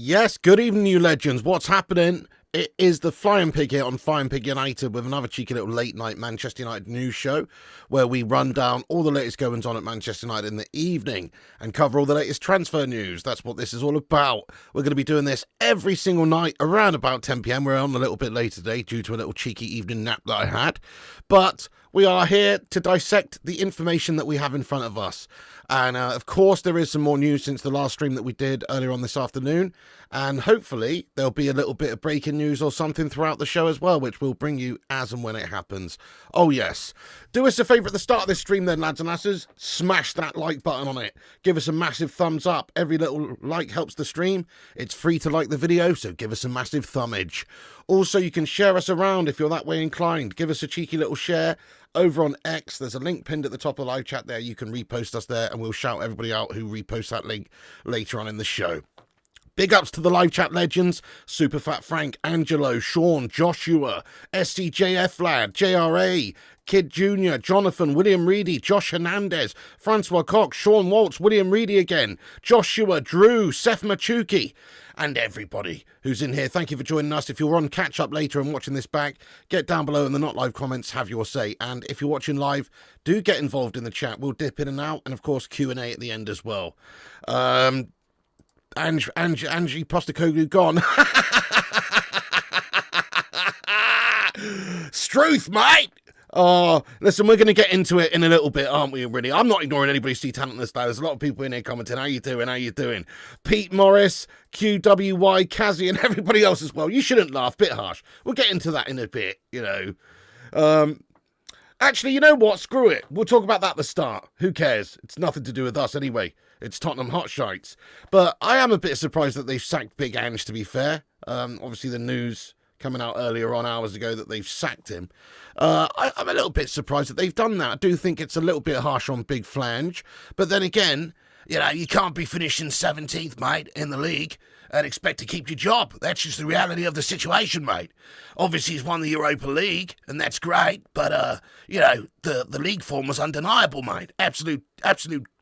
Yes, good evening, you legends. What's happening? It is the Flying Pig here on Flying Pig United with another cheeky little late-night Manchester United news show where we run down all the latest goings-on at Manchester United in the evening and cover all the latest transfer news. That's what this is all about. We're going to be doing this every single night around about 10 p.m. We're on a little bit later today due to a little cheeky evening nap that I had. But we are here to dissect the information that we have in front of us. And, of course, there is some more news since the last stream that we did earlier on this afternoon. And hopefully there'll be a little bit of breaking news or something throughout the show as well, which we'll bring you as and when it happens. Oh, yes. Do us a favour at the start of this stream then, lads and lasses. Smash that like button on it. Give us a massive thumbs up. Every little like helps the stream. It's free to like the video, so give us a massive thumbage. Also, you can share us around if you're that way inclined. Give us a cheeky little share. Over on X, there's a link pinned at the top of the live chat there. You can repost us there, and we'll shout everybody out who reposts that link later on in the show. Big ups to the live chat legends, Superfat Frank, Angelo, Sean, Joshua, SCJF Lad, JRA, Kid Jr., Jonathan, William Reedy, Josh Hernandez, Francois Cox, Sean Waltz, William Reedy again, Joshua, Drew, Seth Machuki, and everybody who's in here. Thank you for joining us. If you're on catch-up later and watching this back, get down below in the not live comments, have your say. And if you're watching live, do get involved in the chat. We'll dip in and out, and of course Q&A at the end as well. Ange Postecoglou gone. Struth, mate! Oh, listen, we're going to get into it in a little bit, aren't we, really? I'm not ignoring anybody see talentless though. There's a lot of people in here commenting, how you doing, how you doing? Pete Morris, QWY, Kazzy, and everybody else as well. You shouldn't laugh, bit harsh. We'll get into that in a bit, you know. Actually, you know what? Screw it. We'll talk about that at the start. Who cares? It's nothing to do with us anyway. It's Tottenham Hotshites. But I am a bit surprised that they've sacked Big Ange, to be fair. Obviously, the news coming out earlier on hours ago that they've sacked him. I'm a little bit surprised that they've done that. I do think it's a little bit harsh on Big Flange. But then again, you know, you can't be finishing 17th, mate, in the league and expect to keep your job. That's just the reality of the situation, mate. Obviously, he's won the Europa League, and that's great. But, you know, the league form was undeniable, mate. Absolute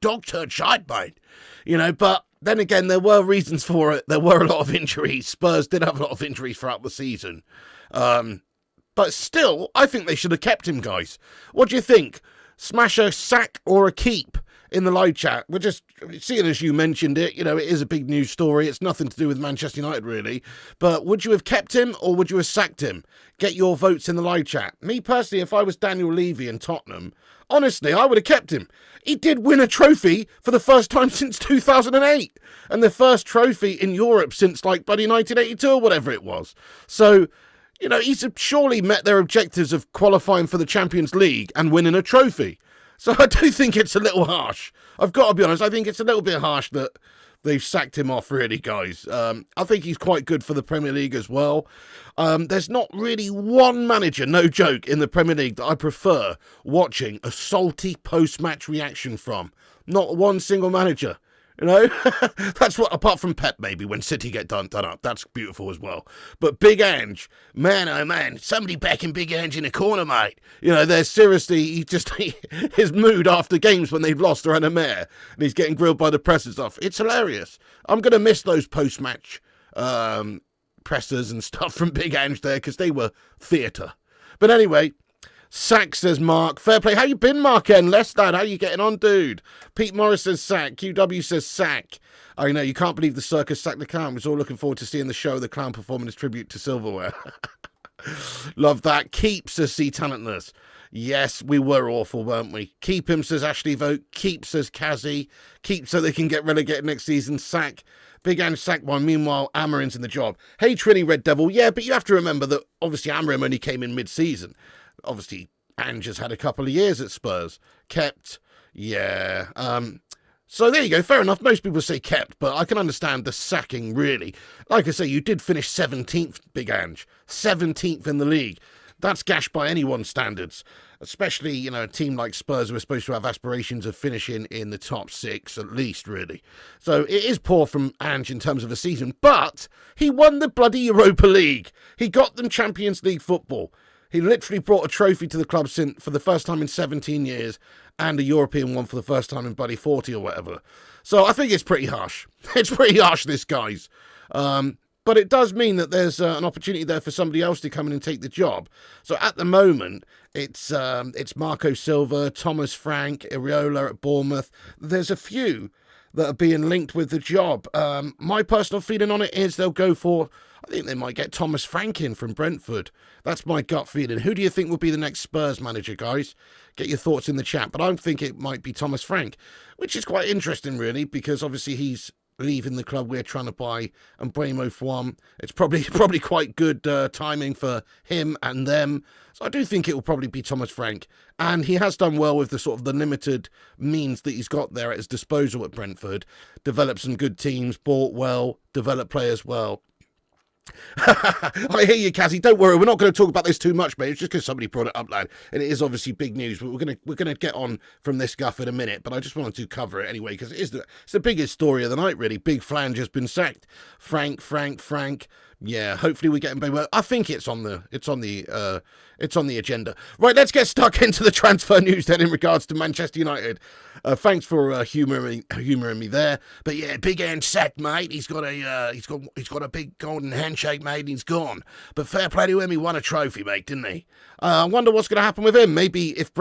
dog turd shite, mate. You know, but then again, there were reasons for it. There were a lot of injuries. Spurs did have a lot of injuries throughout the season. But still, I think they should have kept him, guys. What do you think? Smash a sack or a keep in the live chat? We're just seeing as you mentioned it, you know, it is a big news story. It's nothing to do with Manchester United, really. But would you have kept him or would you have sacked him? Get your votes in the live chat. Me, personally, if I was Daniel Levy in Tottenham, honestly, I would have kept him. He did win a trophy for the first time since 2008. And the first trophy in Europe since, like, bloody 1982 or whatever it was. So, you know, he's surely met their objectives of qualifying for the Champions League and winning a trophy. So I do think it's a little harsh. I've got to be honest, I think it's a little bit harsh that they've sacked him off, really, guys. I think he's quite good for the Premier League as well. There's not really one manager, no joke, in the Premier League that I prefer watching a salty post-match reaction from. Not one single manager. You know, that's what, apart from Pep, maybe, when City get done up. That's beautiful as well. But Big Ange, man, oh man, somebody backing Big Ange in a corner, mate. You know, there's seriously, his mood after games when they've lost are on a mare, and he's getting grilled by the press and stuff. It's hilarious. I'm going to miss those post-match pressers and stuff from Big Ange there, because they were theatre. But anyway, sack, says Mark. Fair play. How you been, Mark N? Less that. How you getting on, dude? Pete Morris says sack. QW says sack. I know, you can't believe the circus sacked the clown. We're all looking forward to seeing the show, the clown performing his tribute to silverware. Love that. Keep, says C Talentless. Yes, we were awful, weren't we? Keep him, says Ashley Vote. Keep, says Kazzy. Keep so they can get relegated next season. Sack. Big Ange sacked one. Meanwhile, Amorim's in the job. Hey, Trini Red Devil. Yeah, but you have to remember that obviously Amorim only came in mid-season. Obviously, Ange has had a couple of years at Spurs. Kept, yeah. So there you go. Fair enough. Most people say kept, but I can understand the sacking, really. Like I say, you did finish 17th, Big Ange. 17th in the league. That's gash by anyone's standards. Especially, you know, a team like Spurs who are supposed to have aspirations of finishing in the top six, at least, really. So it is poor from Ange in terms of a season, but he won the bloody Europa League. He got them Champions League football. He literally brought a trophy to the club for the first time in 17 years and a European one for the first time in bloody 40 or whatever. So I think it's pretty harsh. It's pretty harsh, this, guys. But it does mean that there's an opportunity there for somebody else to come in and take the job. So at the moment, it's Marco Silva, Thomas Frank, Iraola at Bournemouth. There's a few that are being linked with the job. My personal feeling on it is they'll go for, I think they might get Thomas Frank in from Brentford. That's my gut feeling. Who do you think will be the next Spurs manager, guys? Get your thoughts in the chat. But I think it might be Thomas Frank, which is quite interesting, really, because obviously he's leaving the club we're trying to buy and Mbeumo from. It's probably quite good timing for him and them. So I do think it will probably be Thomas Frank. And he has done well with the sort of the limited means that he's got there at his disposal at Brentford. Developed some good teams, bought well, developed players well. I hear you, Kazzy. Don't worry, we're not going to talk about this too much, mate. It's just because somebody brought it up, lad, and it is obviously big news. But we're gonna get on from this guff in a minute. But I just wanted to cover it anyway because it's the biggest story of the night, really. Big Flange has been sacked. Frank. Yeah, hopefully we get him back. I think it's on the agenda. Right, let's get stuck into the transfer news then in regards to Manchester United. Thanks for humouring me there. But yeah, Big Ange sacked, mate. He's got a big golden handshake, mate. And he's gone. But fair play to him. He won a trophy, mate, didn't he? I wonder what's going to happen with him. Maybe if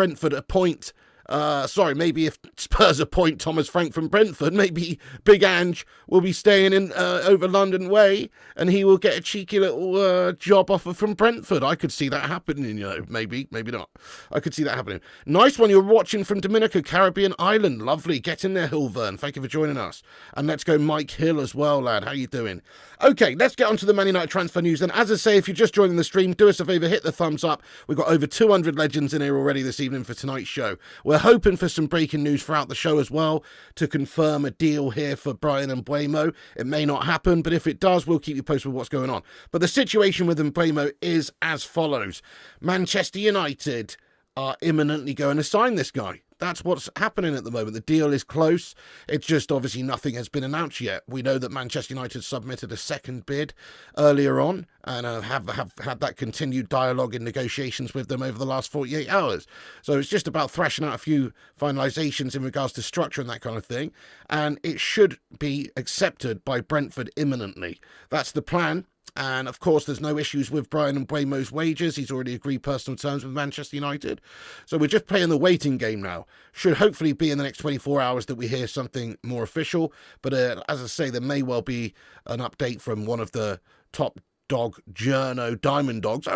maybe if Spurs appoint Thomas Frank from Brentford, maybe Big Ange will be staying in over London way and he will get a cheeky little job offer from Brentford. I could see that happening, maybe not. I could see that happening. Nice one, you're watching from Dominica, Caribbean island. Lovely. Get in there, Hilvern. Thank you for joining us. And let's go Mike Hill as well, lad. How you doing? Okay, let's get on to the Man United transfer news then. As I say, if you're just joining the stream, do us a favour, hit the thumbs up. We've got over 200 legends in here already this evening for tonight's show. We're hoping for some breaking news throughout the show as well to confirm a deal here for Bryan Mbeumo. It may not happen, but if it does, we'll keep you posted with what's going on. But the situation with Mbeumo is as follows. Manchester United are imminently going to sign this guy. That's what's happening at the moment. The deal is close. It's just obviously nothing has been announced yet. We know that Manchester United submitted a second bid earlier on and have had that continued dialogue and negotiations with them over the last 48 hours. So it's just about thrashing out a few finalisations in regards to structure and that kind of thing. And it should be accepted by Brentford imminently. That's the plan. And, of course, there's no issues with Bryan Mbeumo's wages. He's already agreed personal terms with Manchester United. So we're just playing the waiting game now. Should hopefully be in the next 24 hours that we hear something more official. But as I say, there may well be an update from one of the top dog journo diamond dogs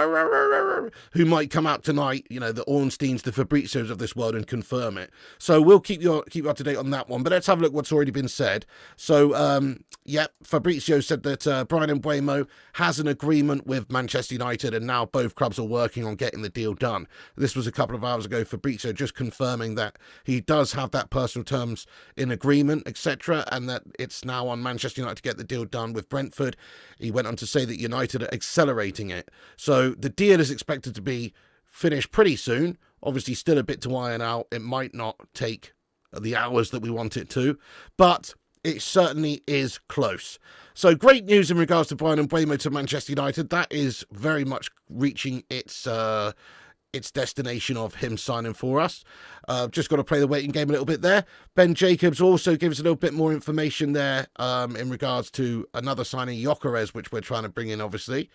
who might come out tonight, the Ornsteins, the Fabrizios of this world, and confirm it. So we'll keep you up to date on that one. But let's have a look what's already been said. So Fabrizio said that Bryan Mbeumo has an agreement with Manchester United and now both clubs are working on getting the deal done. This was a couple of hours ago. Fabrizio just confirming that he does have that personal terms in agreement, etc., and that it's now on Manchester United to get the deal done with Brentford. He went on to say that United are accelerating it. So the deal is expected to be finished pretty soon. Obviously still a bit to iron out. It might not take the hours that we want it to, but it certainly is close. So great news in regards to Bryan Mbeumo to Manchester United. That is very much reaching its destination of him signing for us. Just got to play the waiting game a little bit there. Ben Jacobs also gives a little bit more information there in regards to another signing, Gyokeres, which we're trying to bring in, obviously.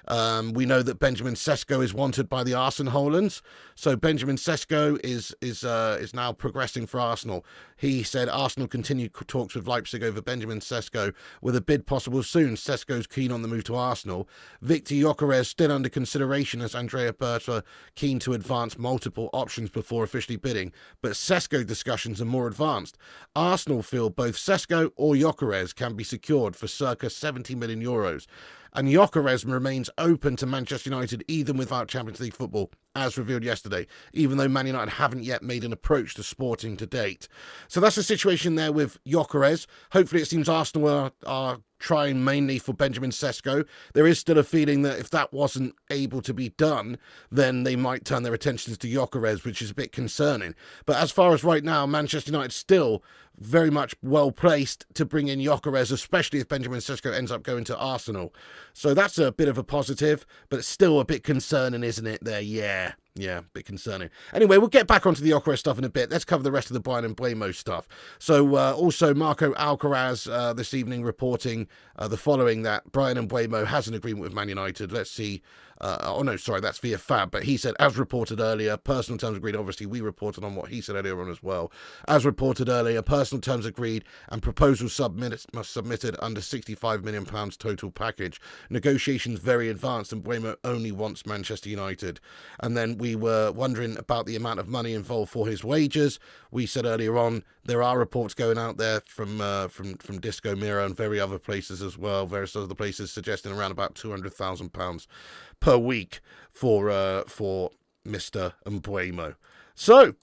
We know that Benjamin Sesko is wanted by the Arsenal. So Benjamin Sesko is now progressing for Arsenal. He said Arsenal continued talks with Leipzig over Benjamin Sesko with a bid possible soon. Sesko's keen on the move to Arsenal. Viktor Gyokeres still under consideration as Andrea Berta keen to advance multiple options before officially bidding. But Sesko discussions are more advanced. Arsenal feel both Sesko or Gyokeres can be secured for circa 70 million euros. And Gyokeres remains open to Manchester United even without Champions League football, as revealed yesterday, even though Man United haven't yet made an approach to Sporting to date. So that's the situation there with Gyokeres. Hopefully it seems Arsenal are trying mainly for Benjamin Sesko. There is still a feeling that if that wasn't able to be done, then they might turn their attentions to Gyokeres, which is a bit concerning. But as far as right now, Manchester United still very much well placed to bring in Gyokeres, especially if Benjamin Sesko ends up going to Arsenal. So that's a bit of a positive, but it's still a bit concerning, isn't it? There, yeah, a bit concerning. Anyway, we'll get back onto the Gyokeres stuff in a bit. Let's cover the rest of the Bryan Mbeumo stuff. So also Marco Alcaraz this evening reporting the following, that Bryan Mbeumo has an agreement with Man United. Let's see. That's via Fab, but he said, as reported earlier, personal terms agreed. Obviously, we reported on what he said earlier on as well. As reported earlier, personal terms agreed and proposals submitted under £65 million total package. Negotiations very advanced, and Mbeumo only wants Manchester United. And then we were wondering about the amount of money involved for his wages. We said earlier on, there are reports going out there from Disco Miro and various other places as well, various other places suggesting around about £200,000 per week for Mr. Mbeumo. So,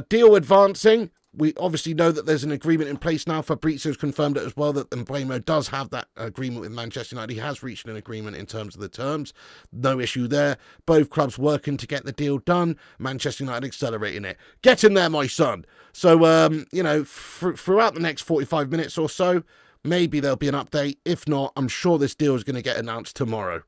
deal advancing. We obviously know that there's an agreement in place now. Fabrizio's confirmed it as well, that Mbeumo does have that agreement with Manchester United. He has reached an agreement in terms of the terms. No issue there. Both clubs working to get the deal done. Manchester United accelerating it. Get in there, my son. So, throughout the next 45 minutes or so, maybe there'll be an update. If not, I'm sure this deal is going to get announced tomorrow.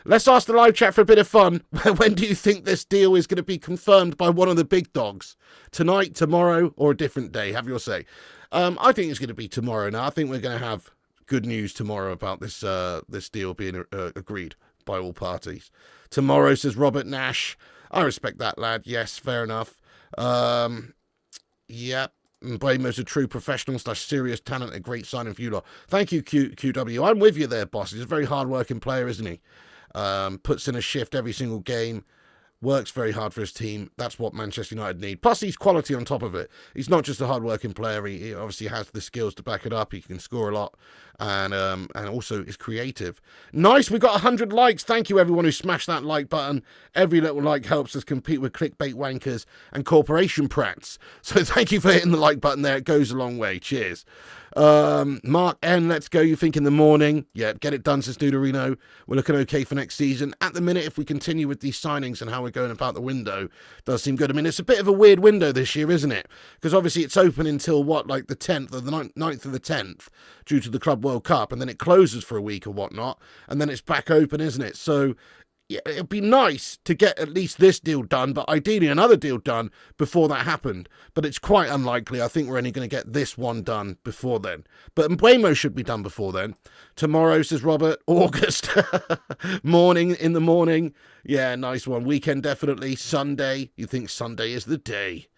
Let's ask the live chat for a bit of fun. When do you think this deal is going to be confirmed by one of the big dogs? Tonight, tomorrow, or a different day? Have your say. I think it's going to be tomorrow now. I think we're going to have good news tomorrow about this deal being agreed by all parties. Tomorrow, says Robert Nash. I respect that, lad. Yes, fair enough. Yeah. Mbeumo's a true professional / serious talent, a great signing for you lot. Thank you, QW. I'm with you there, boss. He's a very hard-working player, isn't he? Puts in a shift every single game, works very hard for his team. That's what Manchester United need. Plus, he's quality on top of it. He's not just a hard-working player. He obviously has the skills to back it up. He can score a lot, and also is creative. Nice, we got 100 likes. Thank you, everyone who smashed that like button. Every little like helps us compete with clickbait wankers and corporation prats. So thank you for hitting the like button there. It goes a long way. Cheers. Mark N, let's go. You think in the morning? Yeah, get it done, says Duderino. We're looking okay for next season. At the minute, if we continue with these signings and how we're going about the window, does seem good. I mean, it's a bit of a weird window this year, isn't it? Because obviously it's open until like the 10th or the 9th of the 10th due to the Club World Cup, and then it closes for a week or whatnot, and then it's back open, isn't it? So yeah, it'd be nice to get at least this deal done, but ideally another deal done before that happened. But it's quite unlikely. I think we're only going to get this one done before then. But Mbeumo should be done before then. Tomorrow, says Robert. August. Morning, in the morning. Yeah, nice one. Weekend, definitely. Sunday. You think Sunday is the day.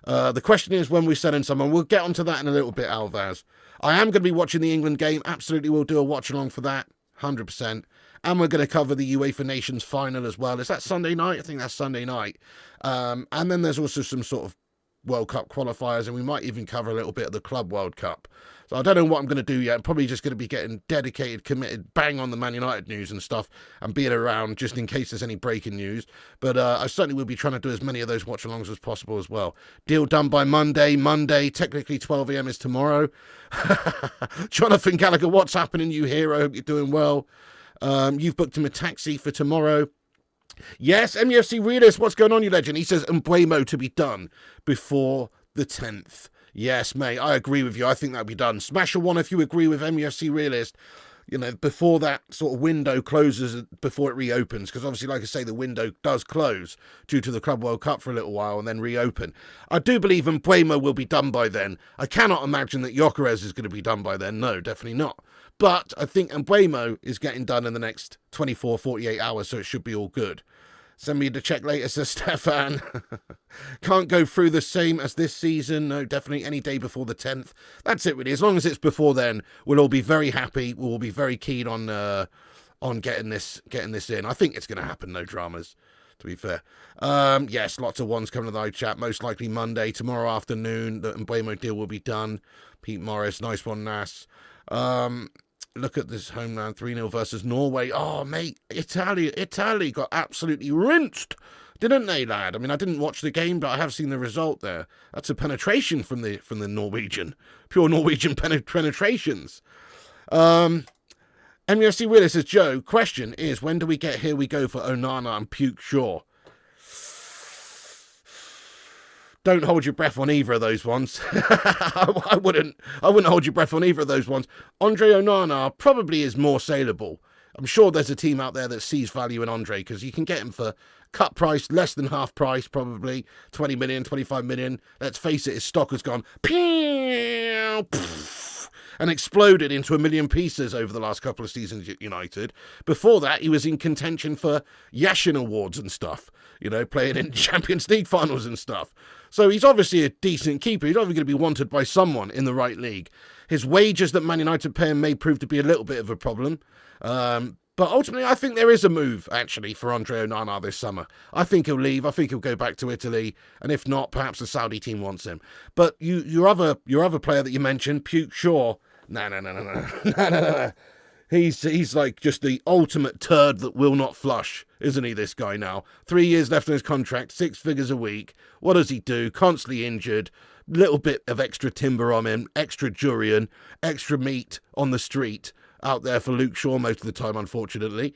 The question is when we're selling someone. We'll get onto that in a little bit, Alvaz. I am going to be watching the England game. Absolutely, we'll do a watch-along for that. 100%. And we're going to cover the UEFA Nations final as well. Is that Sunday night? I think that's Sunday night. And then there's also some sort of World Cup qualifiers, and we might even cover a little bit of the Club World Cup. So I don't know what I'm going to do yet. I'm probably just going to be getting dedicated, committed, bang on the Man United news and stuff, and being around just in case there's any breaking news. But I certainly will be trying to do as many of those watch-alongs as possible as well. Deal done by Monday. Monday, technically 12 a.m. is tomorrow. Jonathan Gallagher, what's happening, you hero? Hope you're doing well. You've booked him a taxi for tomorrow. Yes, MUFC Realist, what's going on, you legend? He says Mbeumo to be done before the 10th. Yes, mate, I agree with you. I think that'll be done. Smash a one if you agree with MUFC Realist. You know, before that sort of window closes, before it reopens. Because obviously, like I say, the window does close due to the Club World Cup for a little while and then reopen. I do believe Mbeumo will be done by then. I cannot imagine that Gyokeres is going to be done by then. No, definitely not. But I think Mbeumo is getting done in the next 24, 48 hours, so it should be all good. Send me the check later, says Stefan. Can't go through the same as this season. No, definitely any day before the 10th. That's it, really. As long as it's before then, we'll all be very happy. We'll all be very keen on getting this in. I think it's going to happen. No dramas, to be fair. Yes, lots of ones coming to the live chat. Most likely Monday, tomorrow afternoon. The Mbeumo deal will be done. Pete Morris, nice one, Nas. Look at this homeland 3-0 versus Norway. Oh, mate, Italy got absolutely rinsed, didn't they, lad? I mean, I didn't watch the game, but I have seen the result there. That's a penetration from the Norwegian. Pure Norwegian penetrations. MUFC Willis says, Joe, question is, when do we get Here We Go for Onana and Puke Shaw? Don't hold your breath on either of those ones. I wouldn't hold your breath on either of those ones. Andre Onana probably is more saleable. I'm sure there's a team out there that sees value in Andre, because you can get him for cut price, less than half price, probably 20 million, 25 million. Let's face it, his stock has gone and exploded into 1 million pieces over the last couple of seasons at United. Before that, he was in contention for Yashin Awards and stuff, playing in Champions League finals and stuff. So he's obviously a decent keeper. He's obviously going to be wanted by someone in the right league. His wages that Man United pay him may prove to be a little bit of a problem. But ultimately, I think there is a move, actually, for Andre Onana this summer. I think he'll leave. I think he'll go back to Italy. And if not, perhaps the Saudi team wants him. But your other player that you mentioned, Puke Shaw, no. He's like just the ultimate turd that will not flush, isn't he, this guy now? 3 years left on his contract, 6 figures a week. What does he do? Constantly injured. Little bit of extra timber on him, extra durian, extra meat on the street out there for Luke Shaw most of the time, unfortunately.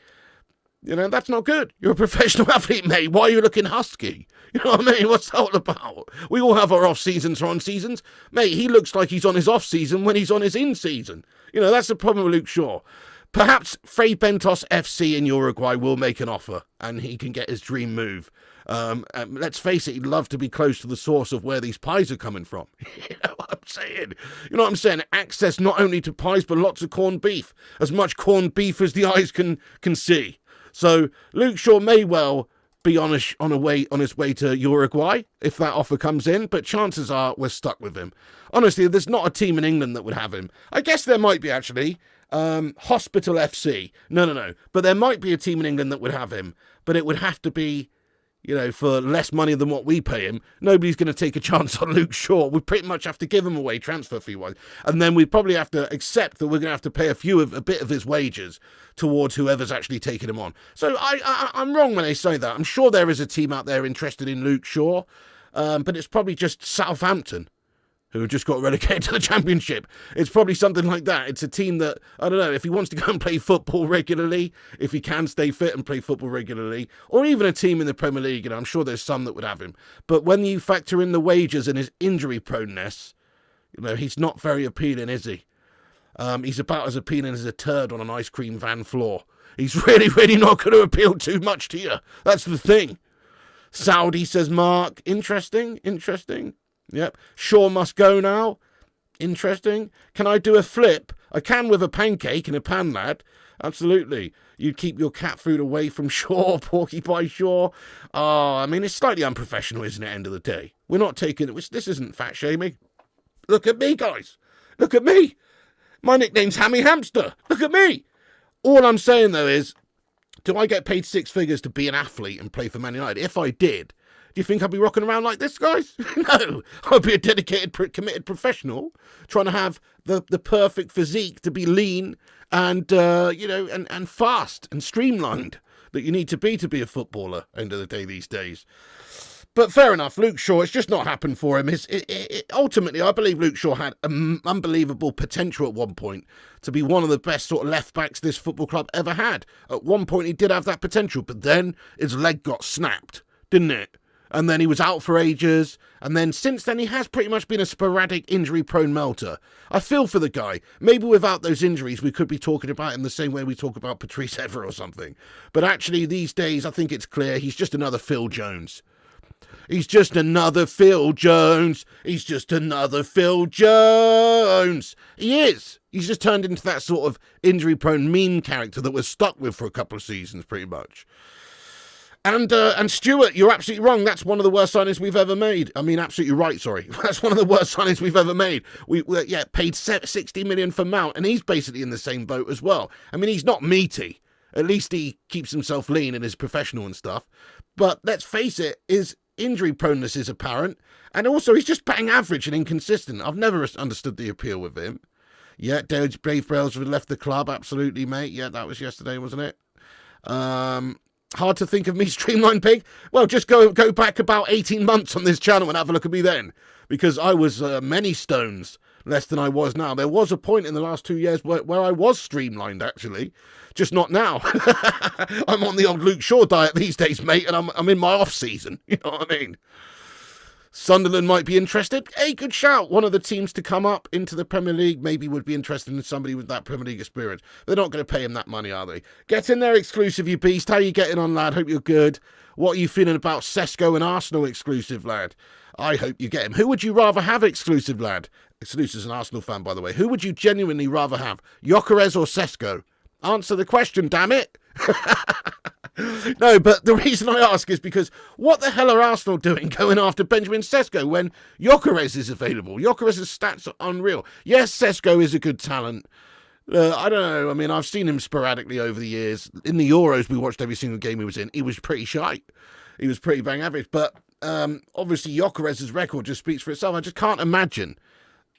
That's not good. You're a professional athlete, mate. Why are you looking husky? You know what I mean? What's that all about? We all have our off-seasons or on-seasons. Mate, he looks like he's on his off-season when he's on his in-season. That's the problem with Luke Shaw. Perhaps Frei Bentos FC in Uruguay will make an offer and he can get his dream move. Let's face it, he'd love to be close to the source of where these pies are coming from. You know what I'm saying? Access not only to pies, but lots of corned beef. As much corned beef as the eyes can see. So Luke Shaw may well be on his way to Uruguay if that offer comes in, but chances are we're stuck with him. Honestly, there's not a team in England that would have him. I guess there might be, actually. Hospital FC. No. But there might be a team in England that would have him, but it would have to be, for less money than what we pay him. Nobody's going to take a chance on Luke Shaw. We pretty much have to give him away transfer fee-wise. And then we probably have to accept that we're going to have to pay a bit of his wages towards whoever's actually taking him on. So I'm wrong when I say that. I'm sure there is a team out there interested in Luke Shaw, but it's probably just Southampton, who just got relegated to the Championship. It's probably something like that. It's a team that, I don't know, if he wants to go and play football regularly, if he can stay fit and play football regularly, or even a team in the Premier League, I'm sure there's some that would have him. But when you factor in the wages and his injury proneness, he's not very appealing, is he? He's about as appealing as a turd on an ice cream van floor. He's really, really not going to appeal too much to you. That's the thing. Saudi, says Mark. Interesting. Yep. Shaw must go now. Interesting. Can I do a flip? I can with a pancake in a pan, lad. Absolutely. You'd keep your cat food away from Shaw, Porky Pie Shaw. It's slightly unprofessional, isn't it, end of the day? We're not taking it. This isn't fat shaming. Look at me, guys. Look at me. My nickname's Hammy Hamster. Look at me. All I'm saying, though, is, do I get paid 6 figures to be an athlete and play for Man United? If I did, do you think I'd be rocking around like this, guys? No. I'd be a dedicated, committed professional trying to have the perfect physique to be lean and, and fast and streamlined that you need to be a footballer end of the day these days. But fair enough, Luke Shaw, it's just not happened for him. Ultimately, I believe Luke Shaw had unbelievable potential at one point to be one of the best sort of left-backs this football club ever had. At one point, he did have that potential, but then his leg got snapped, didn't it? And then he was out for ages, and then since then he has pretty much been a sporadic injury-prone melter. I feel for the guy. Maybe without those injuries we could be talking about him the same way we talk about Patrice Evra or something. But actually these days I think it's clear he's just another Phil Jones. He's just another Phil Jones. He's just another Phil Jones. He is. He's just turned into that sort of injury-prone meme character that we're stuck with for a couple of seasons pretty much. And Stuart, you're absolutely wrong. That's one of the worst signings we've ever made. I mean, absolutely right, sorry. That's one of the worst signings we've ever made. We paid 60 million for Mount, and he's basically in the same boat as well. I mean, he's not meaty. At least he keeps himself lean and is professional and stuff. But let's face it, his injury proneness is apparent. And also, he's just batting average and inconsistent. I've never understood the appeal with him. Yeah, Dave Brailsford left the club. Absolutely, mate. Yeah, that was yesterday, wasn't it? Hard to think of me, Streamline Pig? Well, just go back about 18 months on this channel and have a look at me then. because I was many stones less than I was now. There was a point in the last 2 years where I was streamlined, actually. Just not now. I'm on the old Luke Shaw diet these days, mate, and I'm in my off-season. You know what I mean? Sunderland might be interested. Hey, good shout. One of the teams to come up into the Premier League maybe would be interested in somebody with that Premier League experience. They're not going to pay him that money, are they? Get in there, exclusive, you beast. How are you getting on, lad? Hope you're good. What are you feeling about Sesko and Arsenal exclusive, lad? I hope you get him. Who would you rather have exclusive, lad? Exclusive's an Arsenal fan, by the way. Who would you genuinely rather have? Gyokeres or Sesko? Answer the question, damn it. No, but the reason I ask is because what the hell are Arsenal doing going after Benjamin Sesko when Gyokeres is available? Gyokeres' stats are unreal. Yes, Sesko is a good talent. I don't know. I mean, I've seen him sporadically over the years. In the Euros, we watched every single game he was in. He was pretty shite. He was pretty bang average. But obviously, Gyokeres' record just speaks for itself. I just can't imagine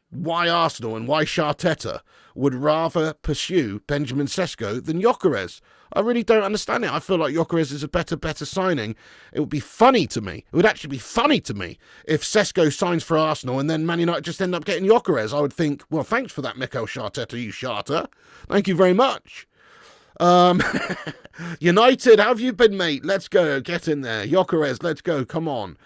why Arsenal and why Arteta would rather pursue Benjamin Sesko than Gyokeres. I really don't understand it. I feel like Gyokeres is a better signing. It would be funny to me. It would actually be funny to me if Sesko signs for Arsenal and then Man United just end up getting Gyokeres. I would think, well, thanks for that, Mikel Arteta, you Charter. Thank you very much. United, how have you been, mate? Let's go. Get in there. Gyokeres, let's go. Come on.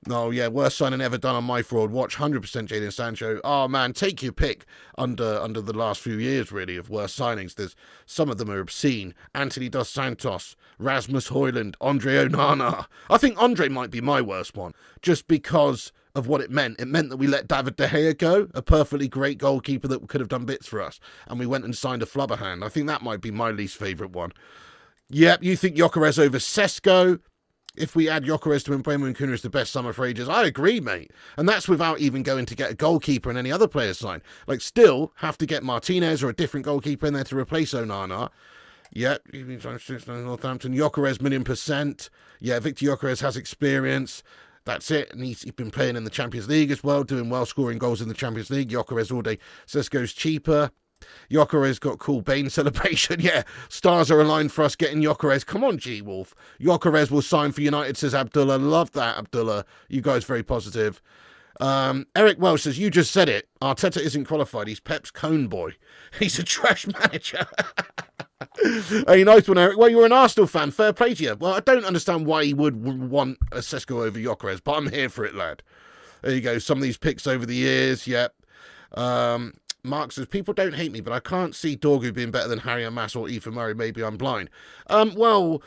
Oh, yeah, worst signing ever done on my fraud. Watch 100% Jadon Sancho. Oh, man, take your pick under the last few years, really, of worst signings. There's some of them are obscene. Anthony Dos Santos, Rasmus Højlund, Andre Onana. I think Andre might be my worst one, just because of what it meant. It meant that we let David De Gea go, a perfectly great goalkeeper that could have done bits for us, and we went and signed a flubberhand. I think that might be my least favourite one. Yep, you think Gyokeres over Sesko? If we add Gyokeres to Mbeumo Viktor as the best summer for ages, I agree, mate. And that's without even going to get a goalkeeper and any other players signed. Like, still have to get Martinez or a different goalkeeper in there to replace Onana. Yep, Northampton. Gyokeres, 1,000,000%. Yeah, Viktor Gyokeres has experience. That's it. And he's been playing in the Champions League as well, doing well, scoring goals in the Champions League. Gyokeres all day. Sesko's cheaper. Gyokeres got cool Bane celebration. Yeah, stars are aligned for us getting Gyokeres. Come on, G-Wolf. Gyokeres will sign for United, says Abdullah. Love that, Abdullah. You guys very positive. Eric Welsh says, you just said it. Arteta isn't qualified. He's Pep's cone boy. He's a trash manager. Hey, nice one, Eric. Well, you're an Arsenal fan. Fair play to you. Well, I don't understand why he would want a Sesko over Gyokeres, but I'm here for it, lad. There you go. Some of these picks over the years. Yep. Mark says, people don't hate me, but I can't see Dorgu being better than Harry Mass or Ethan Murray. Maybe I'm blind. Well,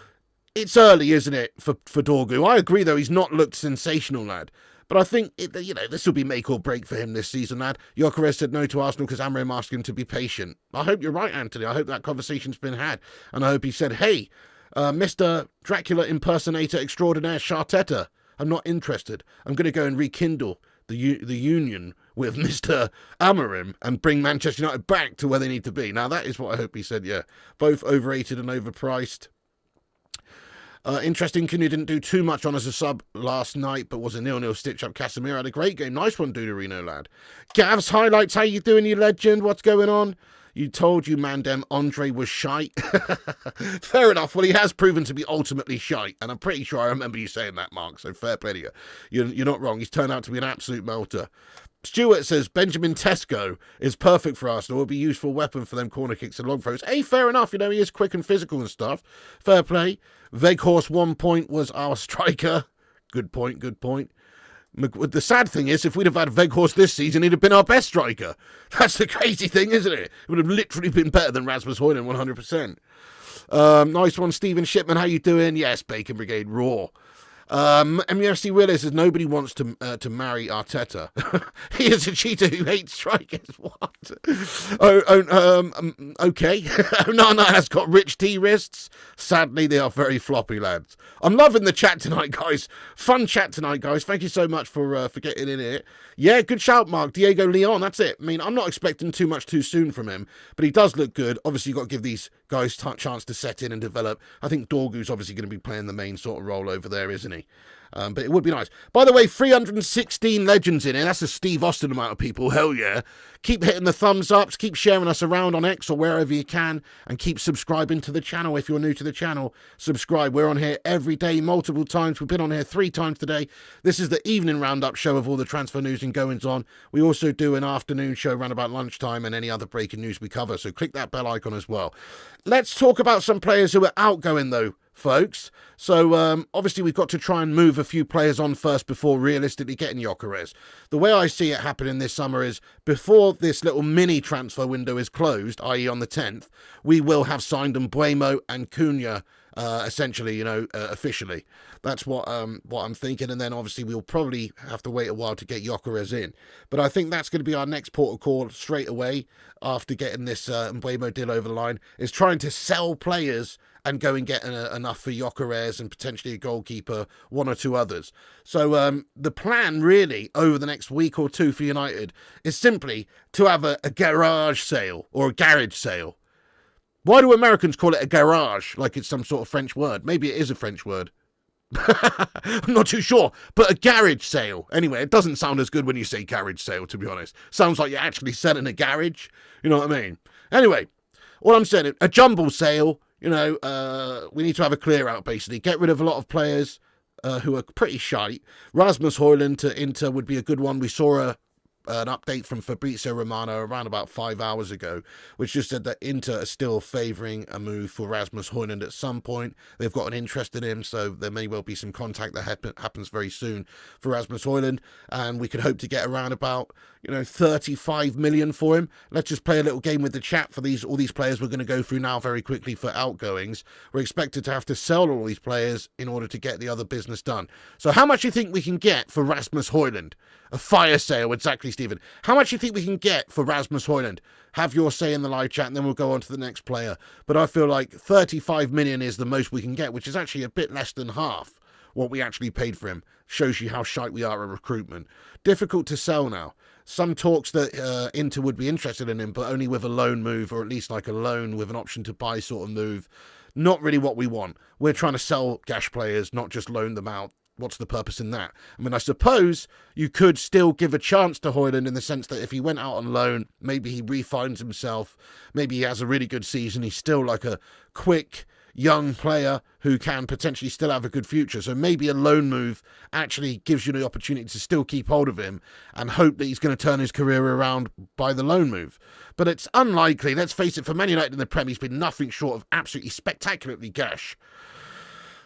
it's early, isn't it, for Dorgu? I agree, though. He's not looked sensational, lad. But I think, this will be make or break for him this season, lad. Gyokeres said no to Arsenal because Amorim asked him to be patient. I hope you're right, Anthony. I hope that conversation's been had. And I hope he said, hey, Mr. Dracula impersonator extraordinaire Arteta, I'm not interested. I'm going to go and rekindle the union with Mr. Amorim and bring Manchester United back to where they need to be. Now, that is what I hope he said, yeah. Both overrated and overpriced. Interesting, Cunha didn't do too much on as a sub last night, but was a 0-0 stitch-up. Casemiro had a great game. Nice one, Duderino, lad. Gav's highlights, how you doing, you legend? What's going on? You told you, Mandem, Andre was shite. Fair enough. Well, he has proven to be ultimately shite, and I'm pretty sure I remember you saying that, Mark, so fair play to you. You're not wrong. He's turned out to be an absolute melter. Stuart says, Benjamin Sesko is perfect for Arsenal. Will be a useful weapon for them corner kicks and long throws. Hey, fair enough. He is quick and physical and stuff. Fair play. Weghorst, 1 point, was our striker. Good point. The sad thing is, if we'd have had Weghorst this season, he'd have been our best striker. That's the crazy thing, isn't it? It would have literally been better than Rasmus Højlund, 100%. Nice one, Stephen Shipman. How you doing? Yes, Bacon Brigade, raw. MUFC Willis says nobody wants to marry Arteta. He is a cheater who hates strikers. What? Okay. Nana has got rich tea wrists. Sadly, they are very floppy, lads. I'm loving the chat tonight, guys. Fun chat tonight, guys. Thank you so much for getting in here. Yeah, good shout, Mark. Diego Leon, that's it. I mean, I'm not expecting too much too soon from him, but he does look good. Obviously, you've got to give these guys a chance to set in and develop. I think Dorgu's obviously going to be playing the main sort of role over there, isn't isn't he? But it would be nice. By the way, 316 legends in here. That's a Steve Austin amount of people. Hell yeah. Keep hitting the thumbs ups. Keep sharing us around on X or wherever you can. And keep subscribing to the channel. If you're new to the channel, subscribe. We're on here every day, multiple times. We've been on here 3 times today. This is the evening roundup show of all the transfer news and goings on. We also do an afternoon show around about lunchtime and any other breaking news we cover. So click that bell icon as well. Let's talk about some players who are outgoing though, folks. So obviously we've got to try and move a few players on first before realistically getting Gyokeres. The way I see it happening this summer is before this little mini transfer window is closed, i.e. on the 10th, we will have signed Mbeumo and Cunha essentially, officially. That's what I'm thinking. And then obviously we'll probably have to wait a while to get Gyokeres in. But I think that's going to be our next port of call straight away after getting this Mbeumo deal over the line, is trying to sell players and go and get enough for Gyokeres and potentially a goalkeeper, 1 or 2 others. So the plan really over the next week or 2 for United is simply to have a garage sale or a garage sale. Why do Americans call it a garage, like it's some sort of French word? Maybe it is a French word. I'm not too sure, but a garage sale. Anyway, it doesn't sound as good when you say garage sale, to be honest. Sounds like you're actually selling a garage. You know what I mean? Anyway, all I'm saying, a jumble sale. We need to have a clear out, basically. Get rid of a lot of players who are pretty shite. Rasmus Højlund to Inter would be a good one. We saw an update from Fabrizio Romano around about 5 hours ago, which just said that Inter are still favouring a move for Rasmus Højlund at some point. They've got an interest in him, so there may well be some contact that happens very soon for Rasmus Højlund, and we could hope to get around about 35 million for him. Let's just play a little game with the chat for all these players we're going to go through now very quickly for outgoings. We're expected to have to sell all these players in order to get the other business done. So how much do you think we can get for Rasmus Højlund? A fire sale, exactly, Stephen. How much do you think we can get for Rasmus Højlund? Have your say in the live chat and then we'll go on to the next player. But I feel like 35 million is the most we can get, which is actually a bit less than half what we actually paid for him. Shows you how shite we are at recruitment. Difficult to sell now. Some talks that Inter would be interested in him, but only with a loan move, or at least like a loan with an option to buy sort of move. Not really what we want. We're trying to sell Gash players, not just loan them out. What's the purpose in that? I mean, I suppose you could still give a chance to Højlund in the sense that if he went out on loan, maybe he refines himself, maybe he has a really good season, he's still like a quick, young player who can potentially still have a good future. So maybe a loan move actually gives you the opportunity to still keep hold of him and hope that he's going to turn his career around by the loan move. But it's unlikely. Let's face it, for Man United in the Prem, he's been nothing short of absolutely spectacularly gash.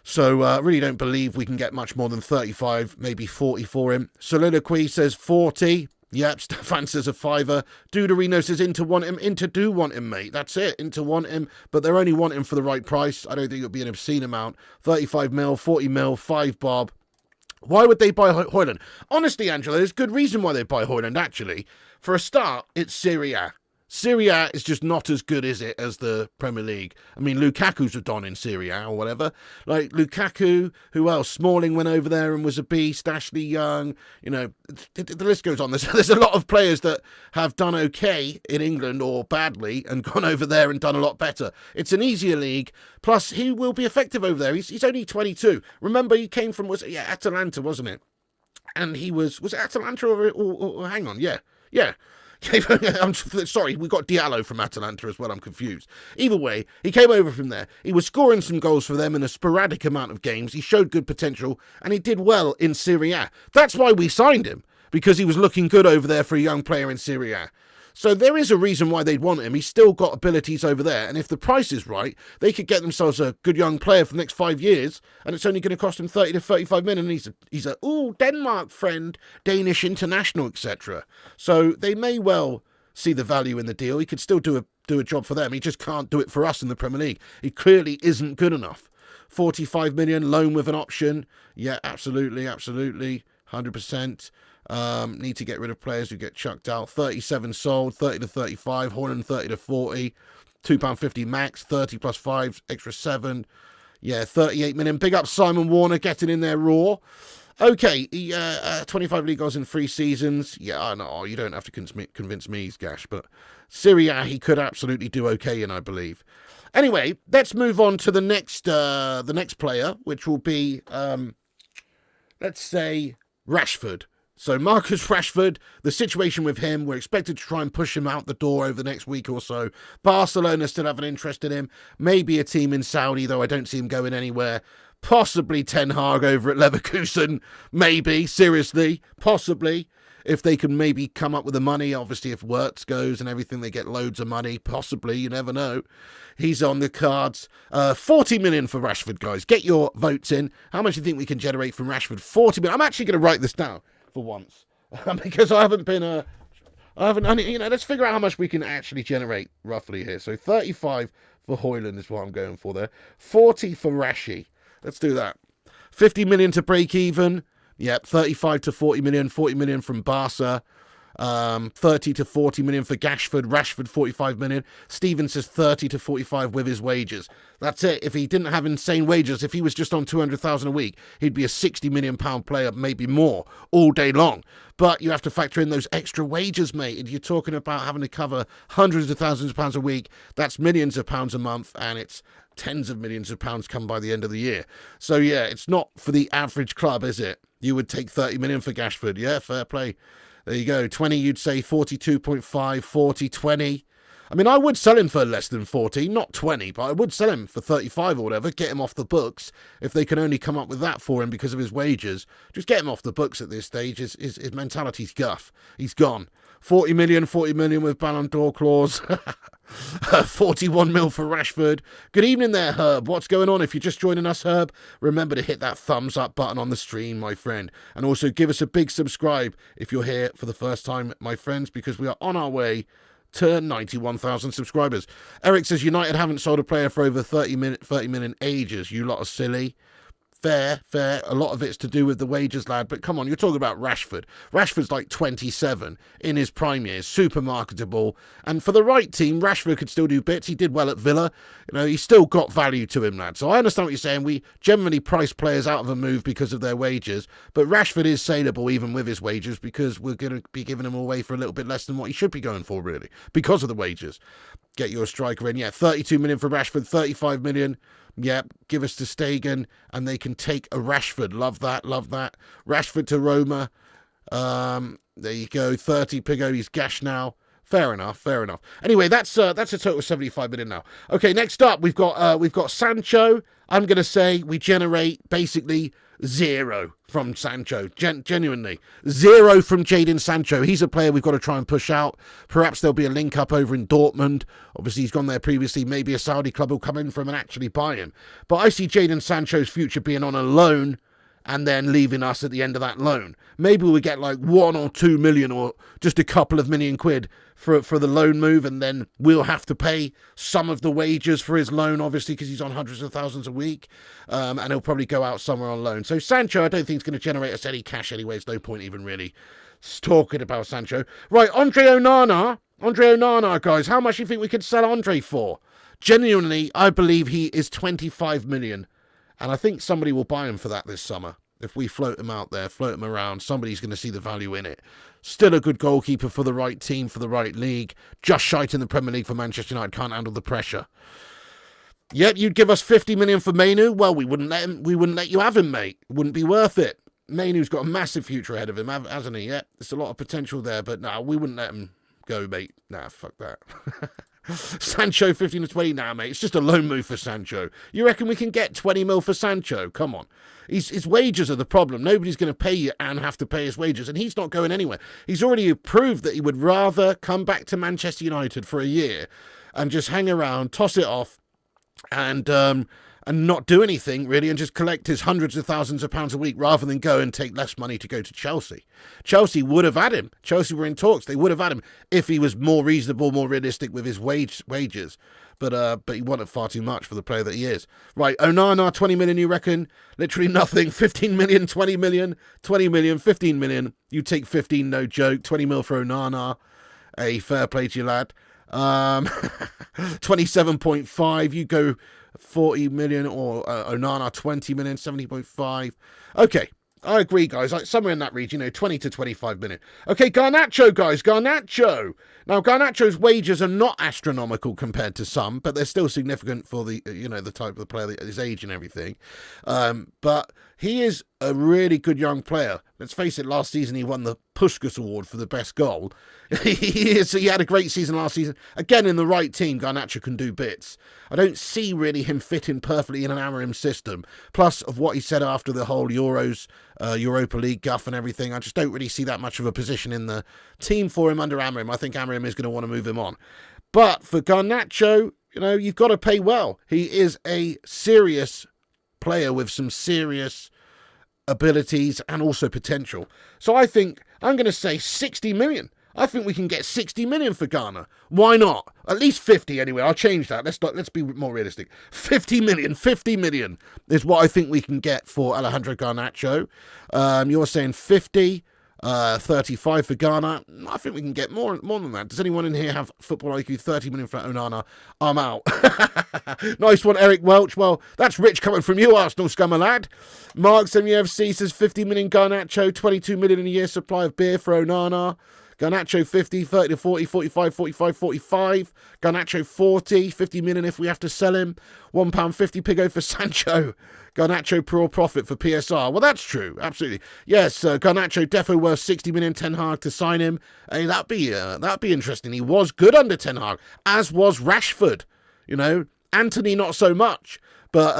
So really don't believe we can get much more than 35, maybe 40 for him. Soliloquy says 40. Yep, Stefan says a fiver. Duderino says Inter want him. Inter do want him, mate. That's it. Inter want him, but they're only want him for the right price. I don't think it'll be an obscene amount. 35 mil, 40 mil, 5 bob. Why would they buy Højlund? Honestly, Angela, there's good reason why they buy Højlund, actually. For a start, it's Serie A. Serie A is just not as good, is it, as the Premier League? I mean, Lukaku's a don in Serie A or whatever. Like, Lukaku, who else? Smalling went over there and was a beast. Ashley Young, the list goes on. There's a lot of players that have done okay in England or badly and gone over there and done a lot better. It's an easier league. Plus, he will be effective over there. He's only 22. Remember, he came from, Atalanta, wasn't it? And he was it Atalanta or hang on, yeah. I'm sorry, we got Diallo from Atalanta as well, I'm confused. Either way, he came over from there. He was scoring some goals for them in a sporadic amount of games. He showed good potential, and he did well in Serie A. That's why we signed him, because he was looking good over there for a young player in Serie A. So there is a reason why they'd want him. He's still got abilities over there, and if the price is right, they could get themselves a good young player for the next 5 years, and it's only going to cost him 30 to 35 million, and he's a Denmark friend, Danish international, etc. So they may well see the value in the deal. He could still do a job for them. He just can't do it for us in the Premier League. He clearly isn't good enough. 45 million, loan with an option. Yeah, absolutely, 100%. Need to get rid of players who get chucked out. 37 sold, 30 to 35, Højlund 30 to 40, £2.50 max, 30 plus 5, extra 7. Yeah, 38 million. Big up Simon Warner getting in there raw. Okay, 25 league goals in 3 seasons. Yeah, I know, you don't have to convince me he's gash, but Serie A he could absolutely do okay in, I believe. Anyway, let's move on to the next player, which will be let's say Rashford. So Marcus Rashford, the situation with him, we're expected to try and push him out the door over the next week or so. Barcelona still have an interest in him. Maybe a team in Saudi, though I don't see him going anywhere. Possibly Ten Hag over at Leverkusen. Maybe, seriously, possibly. If they can maybe come up with the money, obviously if Wirtz goes and everything, they get loads of money. Possibly, you never know. He's on the cards. 40 million for Rashford, guys. Get your votes in. How much do you think we can generate from Rashford? 40 million. I'm actually going to write this down for once. Because I haven't been... let's figure out how much we can actually generate roughly here. So 35 for Højlund is what I'm going for there. 40 for Rashi. Let's do that. 50 million to break even. Yep, 35 to 40 million. 40 million from Barca. 30 to 40 million for Rashford 45 million. Steven says 30 to 45 with his wages. That's it. If he didn't have insane wages, if he was just on 200,000 a week, he'd be a 60 million pound player, maybe more, all day long. But you have to factor in those extra wages, mate. And you're talking about having to cover hundreds of thousands of pounds a week. That's millions of pounds a month, and it's tens of millions of pounds come by the end of the year. So yeah, it's not for the average club, is it? You would take 30 million for Rashford. Yeah, fair play. There you go. 20, you'd say 42.5, 40, 20. I mean, I would sell him for less than 40, not 20, but I would sell him for 35 or whatever, get him off the books. If they can only come up with that for him because of his wages, just get him off the books at this stage. His mentality's guff. He's gone. 40 million with Ballon d'Or clause. 41 mil for Rashford. Good evening there, Herb. What's going on? If you're just joining us, Herb, remember to hit that thumbs up button on the stream, my friend. And also give us a big subscribe if you're here for the first time, my friends, because we are on our way to 91,000 subscribers. Eric says United haven't sold a player for over 30 million ages. You lot are silly. Fair. A lot of it's to do with the wages, lad. But come on, you're talking about Rashford. Rashford's like 27 in his prime years, super marketable. And for the right team, Rashford could still do bits. He did well at Villa. You know, he's still got value to him, lad. So I understand what you're saying. We generally price players out of a move because of their wages. But Rashford is saleable even with his wages because we're going to be giving him away for a little bit less than what he should be going for, really, because of the wages. Get your striker in. Yeah, 32 million for Rashford, 35 million. Yeah, give us to Stegen, and they can take a Rashford. Love that. Rashford to Roma. There you go. 30 Pigo. He's gash now. Fair enough. Anyway, that's a total of 75 million now. Okay, next up we've got Sancho. I'm gonna say we generate basically zero from Sancho. Genuinely zero from Jadon Sancho. He's a player we've got to try and push out. Perhaps there'll be a link up over in Dortmund. Obviously he's gone there previously. Maybe a Saudi club will come in for him and actually buy him. But I see Jadon Sancho's future being on a loan and then leaving us at the end of that loan. Maybe we get like 1 or 2 million or just a couple of million quid for the loan move, and then we'll have to pay some of the wages for his loan, obviously, because he's on hundreds of thousands a week, and he'll probably go out somewhere on loan. So Sancho, I don't think is going to generate us any cash anyway. There's no point even really talking about Sancho. Right, Andre Onana, guys. How much do you think we could sell Andre for? Genuinely, I believe he is 25 million. And I think somebody will buy him for that this summer. If we float him out there, float him around, somebody's going to see the value in it. Still a good goalkeeper for the right team, for the right league. Just shite in the Premier League for Manchester United. Can't handle the pressure. Yep, you'd give us 50 million for Mainu. Well, we wouldn't let you have him, mate. It wouldn't be worth it. Mainu's got a massive future ahead of him, hasn't he? Yeah, there's a lot of potential there, but no, we wouldn't let him go, mate. Nah, fuck that. Sancho 15 to 20 now, mate. It's just a loan move for Sancho. You reckon we can get 20 mil for Sancho? Come on. His wages are the problem. Nobody's going to pay you and have to pay his wages, and he's not going anywhere. He's already proved that he would rather come back to Manchester United for a year and just hang around, toss it off, and not do anything, really, and just collect his hundreds of thousands of pounds a week rather than go and take less money to go to Chelsea. Chelsea would have had him. Chelsea were in talks. They would have had him if he was more reasonable, more realistic with his wages. But he wanted far too much for the player that he is. Right, Onana, 20 million, you reckon? Literally nothing. 15 million, 20 million, 20 million, 15 million. You take 15, no joke. 20 mil for Onana. A fair play to you, lad. 27.5. You go 40 million, or Onana 20 million, 70.5. Okay, I agree, guys. Like somewhere in that region, 20 to 25 million. Okay, Garnacho, guys. Garnacho. Now, Garnacho's wages are not astronomical compared to some, but they're still significant for the, the type of the player, his age and everything. But he is a really good young player. Let's face it, last season he won the Puskas Award for the best goal. He had a great season last season. Again, in the right team, Garnacho can do bits. I don't see really him fitting perfectly in an Amorim system. Plus, of what he said after the whole Europa League guff and everything, I just don't really see that much of a position in the team for him under Amorim. I think Amorim is going to want to move him on. But for Garnacho, you've got to pay well. He is a serious player with some serious abilities and also potential. So I think I'm going to say 60 million. I think we can get 60 million for Ghana. Why not? At least 50 anyway. I'll change that. Let's be more realistic. 50 million is what I think we can get for Alejandro Garnacho. You're saying 50, 35 for Ghana. I think we can get more than that. Does anyone in here have football IQ? 30 million for Onana. I'm out. Nice one, Eric Welch. Well, that's rich coming from you, Arsenal scummer lad. Mark MUFC says 50 million Garnacho, 22 million in a year supply of beer for Onana. Garnacho 50, 30 to 40, 45, 45, 45. Garnacho 40, 50 million if we have to sell him. £1.50 Pigo for Sancho. Garnacho pure profit for PSR. Well, that's true. Absolutely. Yes, Garnacho defo worth 60 million. Ten Hag to sign him. Hey, that'd be interesting. He was good under Ten Hag, as was Rashford. Anthony not so much. But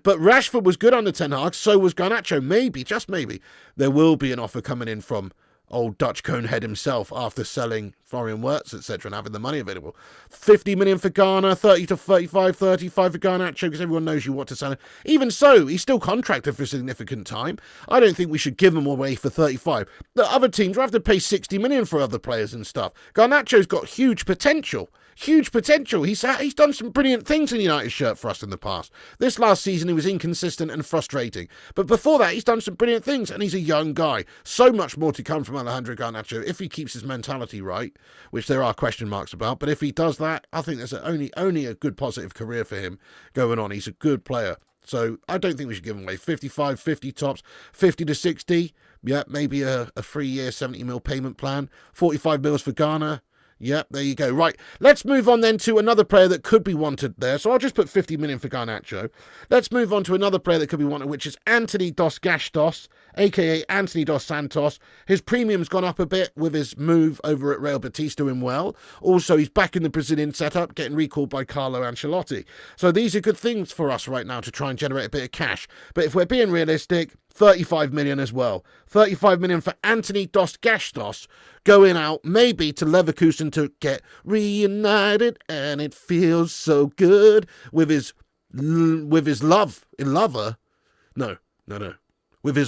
Rashford was good under Ten Hag. So was Garnacho. Maybe, just maybe, there will be an offer coming in from old Dutch Conehead himself after selling Florian Wirtz, etc., and having the money available. 50 million for Ghana, 30 to 35, 35 for Garnacho, because everyone knows you want to sell him. Even so, he's still contracted for a significant time. I don't think we should give him away for 35. The other teams will have to pay 60 million for other players and stuff. Garnacho's got huge potential. Huge potential. He's done some brilliant things in the United shirt for us in the past. This last season he was inconsistent and frustrating. But before that he's done some brilliant things, and he's a young guy. So much more to come from Alejandro Garnacho if he keeps his mentality right, which there are question marks about. But if he does that, I think there's only a good positive career for him going on. He's a good player. So I don't think we should give him away. 55, 50 tops, 50 to 60. Yeah, maybe a 3-year 70 mil payment plan. 45 mils for Ghana. Yep, there you go. Right, let's move on then to another player that could be wanted there. So I'll just put 50 million for Garnacho. Let's move on to another player that could be wanted, which is Anthony Dos Gastos, a.k.a. Anthony Dos Santos. His premium's gone up a bit with his move over at Real Betis, doing well. Also, he's back in the Brazilian setup, getting recalled by Carlo Ancelotti. So these are good things for us right now to try and generate a bit of cash. But if we're being realistic, 35 million as well. 35 million for Anthony Dos Gastos, going out maybe to Leverkusen to get reunited, and it feels so good with his with his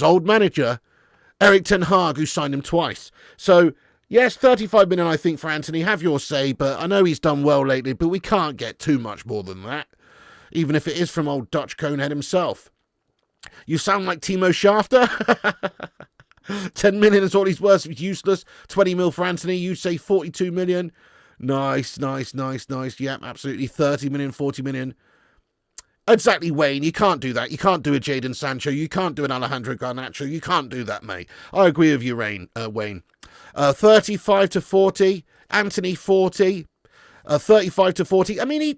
old manager Erik ten Hag, who signed him twice. So yes, 35 million I think for Anthony. Have your say, but I know he's done well lately, but we can't get too much more than that, even if it is from old Dutch Conehead himself. You sound like Timo Schafter. 10 million is all he's worth. It's useless. 20 mil for Anthony. You say 42 million. Nice. Yeah, absolutely. 30 million, 40 million. Exactly, Wayne. You can't do that. You can't do a Jadon Sancho. You can't do an Alejandro Garnacho. You can't do that, mate. I agree with you, Wayne. 35 to 40. Anthony, 40. 35 to 40. I mean,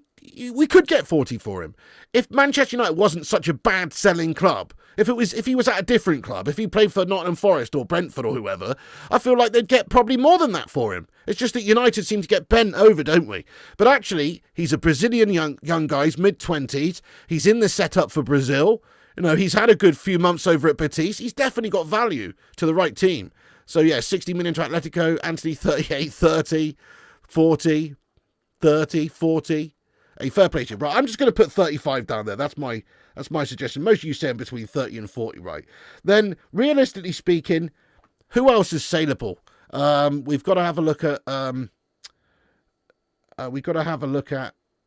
we could get 40 for him. If Manchester United wasn't such a bad selling club, if he was at a different club, if he played for Nottingham Forest or Brentford or whoever, I feel like they'd get probably more than that for him. It's just that United seem to get bent over, don't we? But actually, he's a Brazilian young guy, he's mid-20s. He's in the setup for Brazil. He's had a good few months over at Betis. He's definitely got value to the right team. So yeah, 60 million to Atletico. Anthony, 38, 30, 40, 30, 40. A fair play to you, right? I'm just going to put 35 down there. That's my suggestion. Most of you saying between 30 and 40, right? Then, realistically speaking, who else is saleable? We've got to have a look at.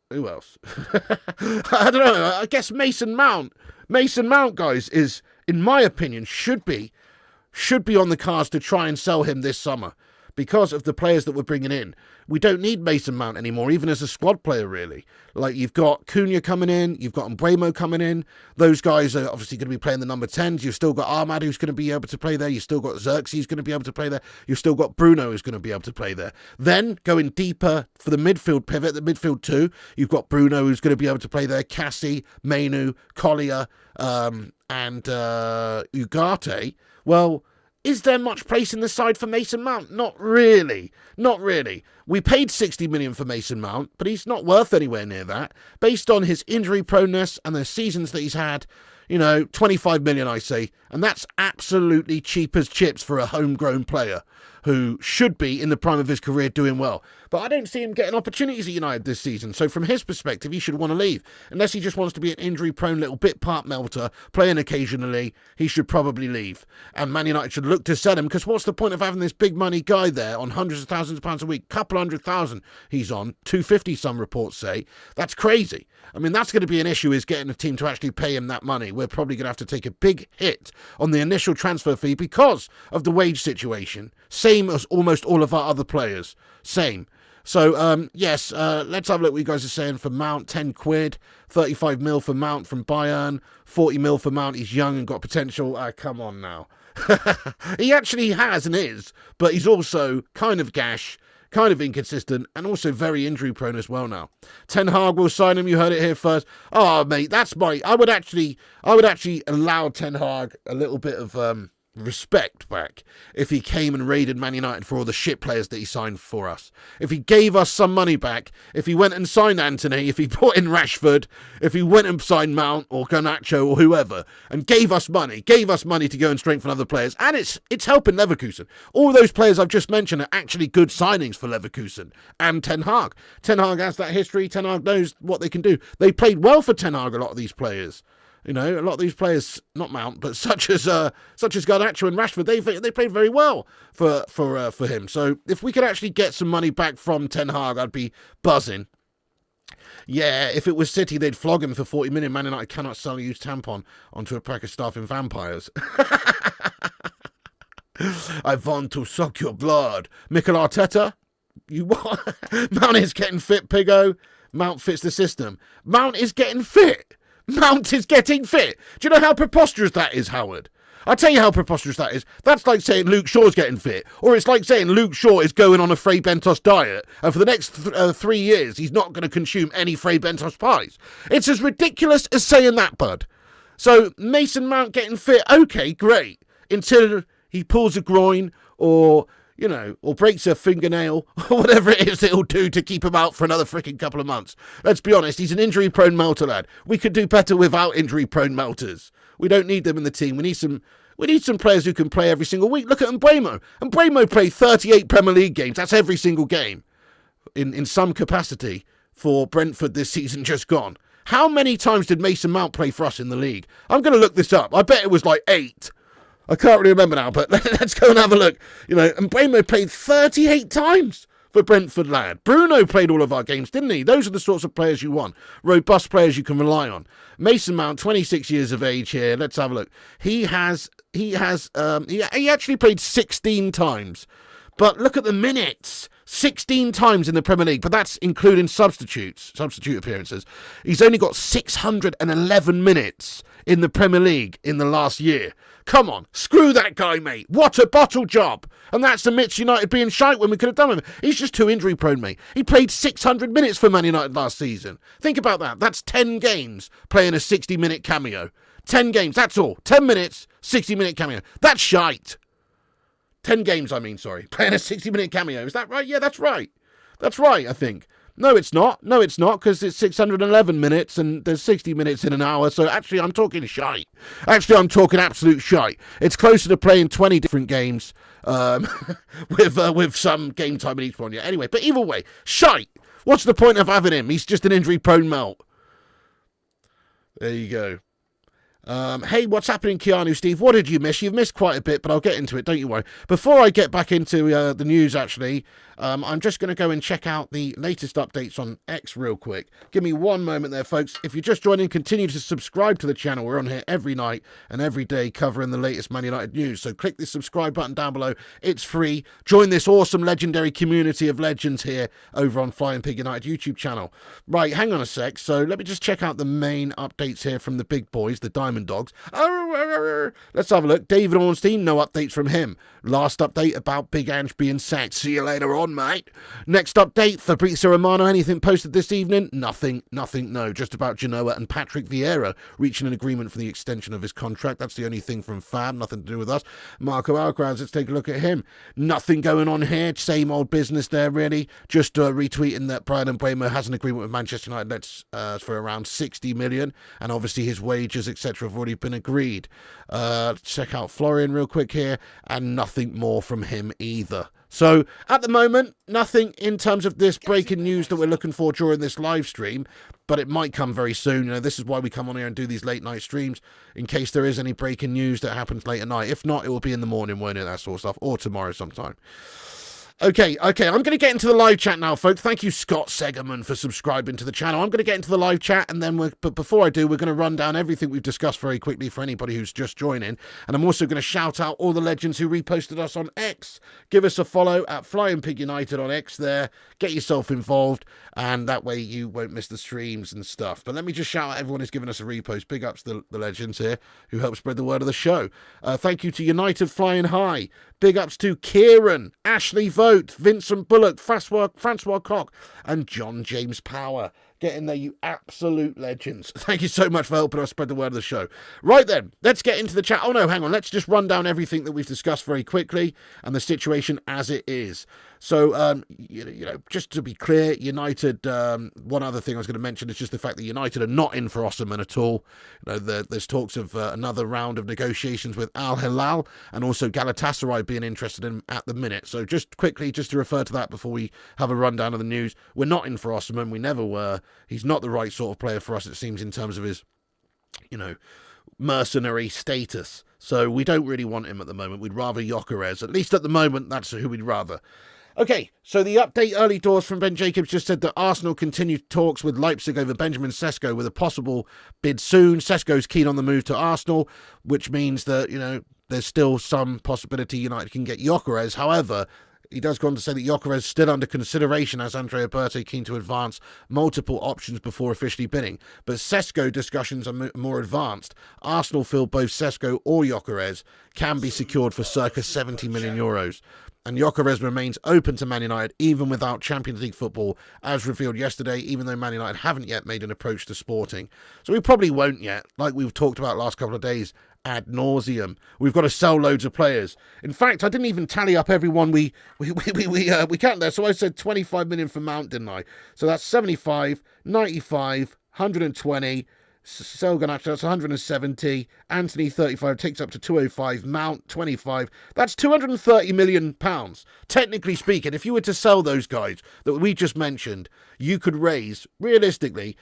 Who else? I don't know. I guess Mason Mount. Mason Mount, guys, is, in my opinion, should be on the cards to try and sell him this summer. because of the players that we're bringing in. We don't need Mason Mount anymore, even as a squad player, really. Like, you've got Cunha coming in, you've got Mbeumo coming in. Those guys are obviously going to be playing the number 10s. You've still got Ahmad, who's going to be able to play there. You've still got Xerxes going to be able to play there. You've still got Bruno, who's going to be able to play there. Then, going deeper for the midfield pivot, the midfield 2, you've got Bruno, who's going to be able to play there. Cassie, Mainu, Collier, and Ugarte. Well, is there much place in the side for Mason Mount? Not really. Not really. We paid 60 million for Mason Mount, but he's not worth anywhere near that. Based on his injury proneness and the seasons that he's had, 25 million, I say. And that's absolutely cheap as chips for a homegrown player who should be in the prime of his career doing well. But I don't see him getting opportunities at United this season. So from his perspective, he should want to leave. Unless he just wants to be an injury-prone little bit part melter, playing occasionally, he should probably leave. And Man United should look to sell him, because what's the point of having this big money guy there on hundreds of thousands of pounds a week? Couple 100,000 he's on, 250 some reports say. That's crazy. I mean, that's going to be an issue, is getting a team to actually pay him that money. We're probably going to have to take a big hit on the initial transfer fee because of the wage situation. Same as almost all of our other players. Same. So, yes, let's have a look what you guys are saying for Mount. 10 quid, 35 mil for Mount from Bayern, 40 mil for Mount. He's young and got potential. Come on now. He actually has and is, but he's also kind of gash, kind of inconsistent, and also very injury prone as well now. Ten Hag will sign him. You heard it here first. Oh, mate, that's I would actually allow Ten Hag a little bit of respect back if he came and raided Man United for all the shit players that he signed for us. If he gave us some money back, if he went and signed Anthony, if he brought in Rashford, if he went and signed Mount or Garnacho or whoever, and gave us money to go and strengthen other players, and it's helping Leverkusen. All those players I've just mentioned are actually good signings for Leverkusen and Ten Hag. Ten Hag has that history. Ten Hag knows what they can do. They played well for Ten Hag, a lot of these players. A lot of these players, not Mount, but such as Garnacho and Rashford, they played very well for him. So if we could actually get some money back from Ten Hag, I'd be buzzing. Yeah, if it was City, they'd flog him for 40 million. Man United cannot sell a used tampon onto a pack of starving vampires. I want to suck your blood. Mikel Arteta, you what? Mount is getting fit, Piggo. Mount fits the system. Mount is getting fit. Mount is getting fit. Do you know how preposterous that is, Howard? I'll tell you how preposterous that is. That's like saying Luke Shaw's getting fit. Or it's like saying Luke Shaw is going on a Fray Bentos diet, and for the next 3 years, he's not going to consume any Fray Bentos pies. It's as ridiculous as saying that, bud. So, Mason Mount getting fit, okay, great. Until he pulls a groin, or breaks a fingernail, or whatever it is it'll do to keep him out for another freaking couple of months. Let's be honest, he's an injury-prone melter, lad. We could do better without injury-prone melters. We don't need them in the team. We need some players who can play every single week. Look at Mbeumo. Mbeumo played 38 Premier League games. That's every single game, in some capacity, for Brentford this season just gone. How many times did Mason Mount play for us in the league? I'm going to look this up. I bet it was like 8. I can't really remember now, but let's go and have a look. And Mbeumo played 38 times for Brentford, lad. Bruno played all of our games, didn't he? Those are the sorts of players you want. Robust players you can rely on. Mason Mount, 26 years of age here. Let's have a look. He actually played 16 times. But look at the minutes. 16 times in the Premier League, but that's including substitute appearances. He's only got 611 minutes in the Premier League in the last year. Come on, screw that guy, mate. What a bottle job. And that's amidst United being shite when we could have done him. He's just too injury prone, mate. He played 600 minutes for Man United last season. Think about that. That's 10 games playing a 60-minute cameo. 10 games, that's all. 10 minutes, 60-minute cameo. That's shite. 10 games, playing a 60-minute cameo. Is that right? Yeah, that's right. That's right, I think. No, it's not. No, it's not, because it's 611 minutes and there's 60 minutes in an hour. So actually, I'm talking shite. Actually, I'm talking absolute shite. It's closer to playing 20 different games with some game time in each one. Yeah. Anyway, but either way, shite. What's the point of having him? He's just an injury-prone melt. There you go. Hey, what's happening, Keanu, Steve? What did you miss? You've missed quite a bit, but I'll get into it, don't you worry. Before I get back into the news, actually, I'm just going to go and check out the latest updates on X real quick. Give me one moment there, folks. If you're just joining, continue to subscribe to the channel. We're on here every night and every day covering the latest Man United news. So click the subscribe button down below. It's free. Join this awesome legendary community of legends here over on Flying Pig United YouTube channel. Right, hang on a sec. So let me just check out the main updates here from the big boys, the Diamond Dogs. Let's have a look. David Ornstein, no updates from him. Last update about Big Ange being sacked. See you later on, mate. Next update, Fabrizio Romano, anything posted this evening? Nothing, no. Just about Genoa and Patrick Vieira reaching an agreement for the extension of his contract. That's the only thing from Fab, nothing to do with us. Marco Alcaraz, let's take a look at him. Nothing going on here, same old business there, really. Just retweeting that Bryan Mbeumo has an agreement with Manchester United for around 60 million, and obviously his wages, etc., have already been agreed. Let's check out Florian real quick here, and nothing more from him either. So, at the moment, nothing in terms of this breaking news that we're looking for during this live stream, but it might come very soon. You know, this is why we come on here and do these late night streams, in case there is any breaking news that happens late at night. If not, it will be in the morning, won't it, that sort of stuff, or tomorrow sometime. Okay, I'm going to get into the live chat now, folks. Thank you, Scott Segerman, for subscribing to the channel. I'm going to get into the live chat, and then but before I do, we're going to run down everything we've discussed very quickly for anybody who's just joining. And I'm also going to shout out all the legends who reposted us on X. Give us a follow at Flying Pig United on X there. Get yourself involved, and that way you won't miss the streams and stuff. But let me just shout out everyone who's given us a repost. Big ups to the legends here who help spread the word of the show. Thank you to United Flying High. Big ups to Kieran, Ashley Vogt, Vincent Bullock, Francois Koch, and John James Power. Get in there, you absolute legends. Thank you so much for helping us spread the word of the show. Right then, let's get into the chat. Oh no, hang on. Let's just run down everything that we've discussed very quickly and the situation as it is. So, you know, just to be clear, United, one other thing I was going to mention is just the fact that United are not in for Osimhen at all. You know, there's talks of another round of negotiations with Al Hilal and also Galatasaray being interested in at the minute. So just quickly, just to refer to that before we have a rundown of the news, we're not in for Osimhen. We never were. He's not the right sort of player for us, it seems, in terms of his, you know, mercenary status. So we don't really want him at the moment. We'd rather Gyokeres. At least at the moment, that's who we'd rather. Okay, so the update early doors from Ben Jacobs just said that Arsenal continued talks with Leipzig over Benjamin Sesko with a possible bid soon. Sesko's keen on the move to Arsenal, which means that, you know, there's still some possibility United can get Gyokeres. However, he does go on to say that Gyokeres is still under consideration as Andrea Berti keen to advance multiple options before officially bidding. But Sesko discussions are more advanced. Arsenal feel both Sesko or Gyokeres can be secured for circa 70 million euros. And Gyokeres remains open to Man United even without Champions League football, as revealed yesterday, even though Man United haven't yet made an approach to Sporting. So we probably won't yet, like we've talked about last couple of days, ad nauseum. We've got to sell loads of players. In fact, I didn't even tally up everyone we count there. So I said 25 million for Mount, didn't I? So that's 75, 95, 120. Selganacho, that's 170. Anthony, 35, takes up to 205. Mount, 25. That's 230 million pounds. Technically speaking, if you were to sell those guys that we just mentioned, you could raise, realistically,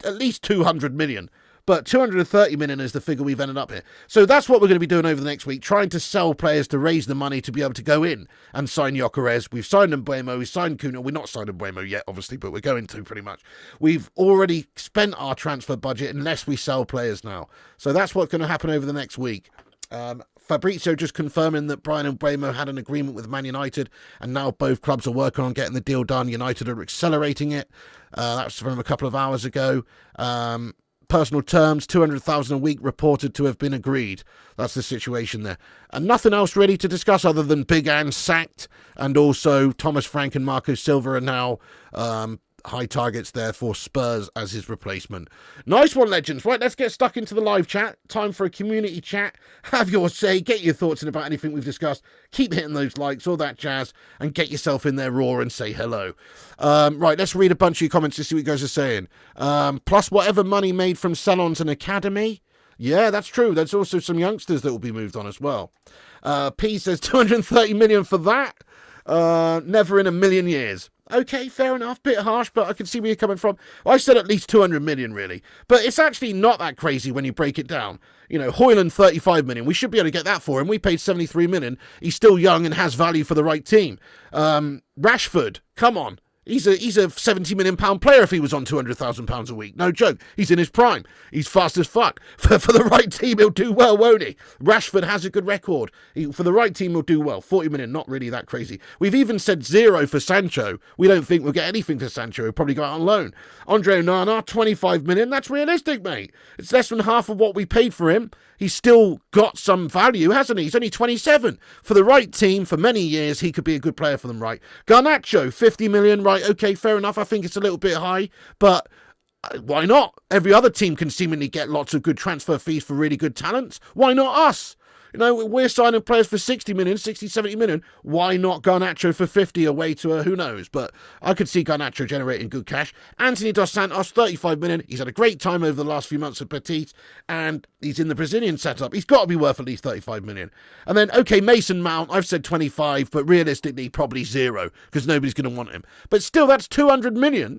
at least 200 million. But 230 million is the figure we've ended up here. So that's what we're going to be doing over the next week, trying to sell players to raise the money to be able to go in and sign Gyokeres. We've signed Mbeumo, we've signed Kuna. We're not signed Mbeumo yet, obviously, but we're going to pretty much. We've already spent our transfer budget unless we sell players now. So that's what's going to happen over the next week. Fabrizio just confirming that Bryan Mbeumo had an agreement with Man United and now both clubs are working on getting the deal done. United are accelerating it. That's from a couple of hours ago. Personal terms, 200,000 a week reported to have been agreed. That's the situation there. And nothing else really to discuss other than Big Ange sacked, and also Thomas Frank and Marco Silva are now high targets there for Spurs as his replacement. Nice one, legends. Right, let's get stuck into the live chat. Time for a community chat. Have your say. Get your thoughts in about anything we've discussed. Keep hitting those likes, all that jazz, and get yourself in there raw and say hello. Right, let's read a bunch of your comments to see what you guys are saying. Plus whatever money made from salons and academy. Yeah, that's true. There's also some youngsters that will be moved on as well. P says 230 million for that. Never in a million years. Okay, fair enough. Bit harsh, but I can see where you're coming from. I said at least 200 million, really. But it's actually not that crazy when you break it down. You know, Højlund, 35 million. We should be able to get that for him. We paid 73 million. He's still young and has value for the right team. Rashford, come on. He's a £70 million player if he was on £200,000 a week. No joke. He's in his prime. He's fast as fuck. For the right team, he'll do well, won't he? Rashford has a good record. For the right team, he'll do well. 40 million, not really that crazy. We've even said 0 for Sancho. We don't think we'll get anything for Sancho. He'll probably go out on loan. Andre Onana, 25 million. That's realistic, mate. It's less than half of what we paid for him. He's still got some value, hasn't he? He's only 27. For the right team, for many years, he could be a good player for them, right? Garnacho, 50 million, right? Okay, fair enough. I think it's a little bit high, but why not? Every other team can seemingly get lots of good transfer fees for really good talents. Why not us? You know, we're signing players for 60 million, 60, 70 million. Why not Garnacho for 50 away to who knows? But I could see Garnacho generating good cash. Anthony Dos Santos, 35 million. He's had a great time over the last few months at Petit, and he's in the Brazilian setup. He's got to be worth at least 35 million. And then, okay, Mason Mount, I've said 25, but realistically, probably 0, because nobody's going to want him. But still, that's 200 million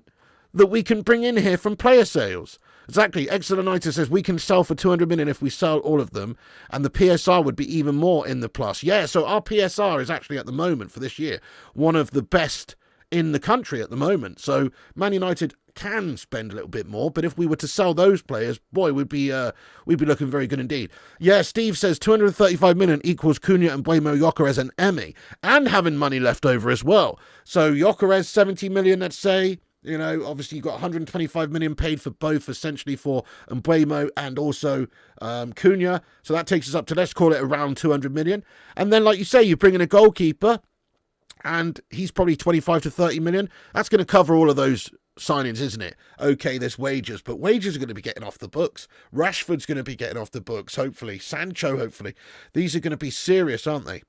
that we can bring in here from player sales. Exactly. Excellentitis says we can sell for 200 million if we sell all of them, and the PSR would be even more in the plus. Yeah, so our PSR is actually at the moment for this year one of the best in the country at the moment. So Man United can spend a little bit more, but if we were to sell those players, boy, we'd be looking very good indeed. Yeah, Steve says 235 million equals Cunha and Mbeumo, Gyokeres and Emi, and having money left over as well. So Gyokeres 70 million, let's say. You know, obviously you've got 125 million paid for both, essentially for Mbeumo and also Cunha. So that takes us up to, let's call it around 200 million. And then, like you say, you bring in a goalkeeper, and he's probably 25 to 30 million. That's going to cover all of those signings, isn't it? Okay, there's wages, but wages are going to be getting off the books. Rashford's going to be getting off the books, hopefully. Sancho, hopefully. These are going to be serious, aren't they?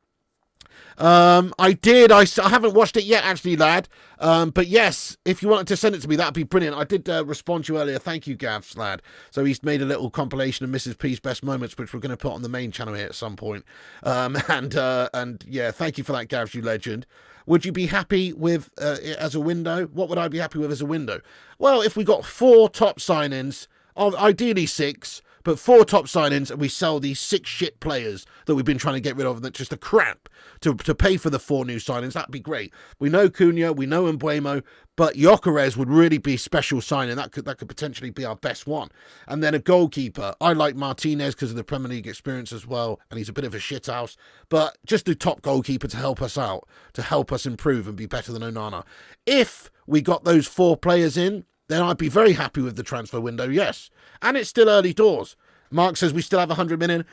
I haven't watched it yet, actually, lad. But yes, if you wanted to send it to me, that'd be brilliant. I did respond to you earlier. Thank you, Gavs, lad. So he's made a little compilation of Mrs. P's best moments, which we're going to put on the main channel here at some point. And yeah, thank you for that, Gavs, you legend. Would you be happy with it as a window? What would I be happy with as a window? Well, if we got 4 top signings, ideally 6, but 4 top signings, and we sell these 6 shit players that we've been trying to get rid of, and that's just a crap to pay for the 4 new signings, that'd be great. We know Cunha, we know Mbeumo, but Gyokeres would really be special signing. That could potentially be our best one. And then a goalkeeper. I like Martinez because of the Premier League experience as well, and he's a bit of a shithouse, but just a top goalkeeper to help us out, to help us improve and be better than Onana. If we got those 4 players in, then I'd be very happy with the transfer window, yes. And it's still early doors. Mark says we still have 100 million.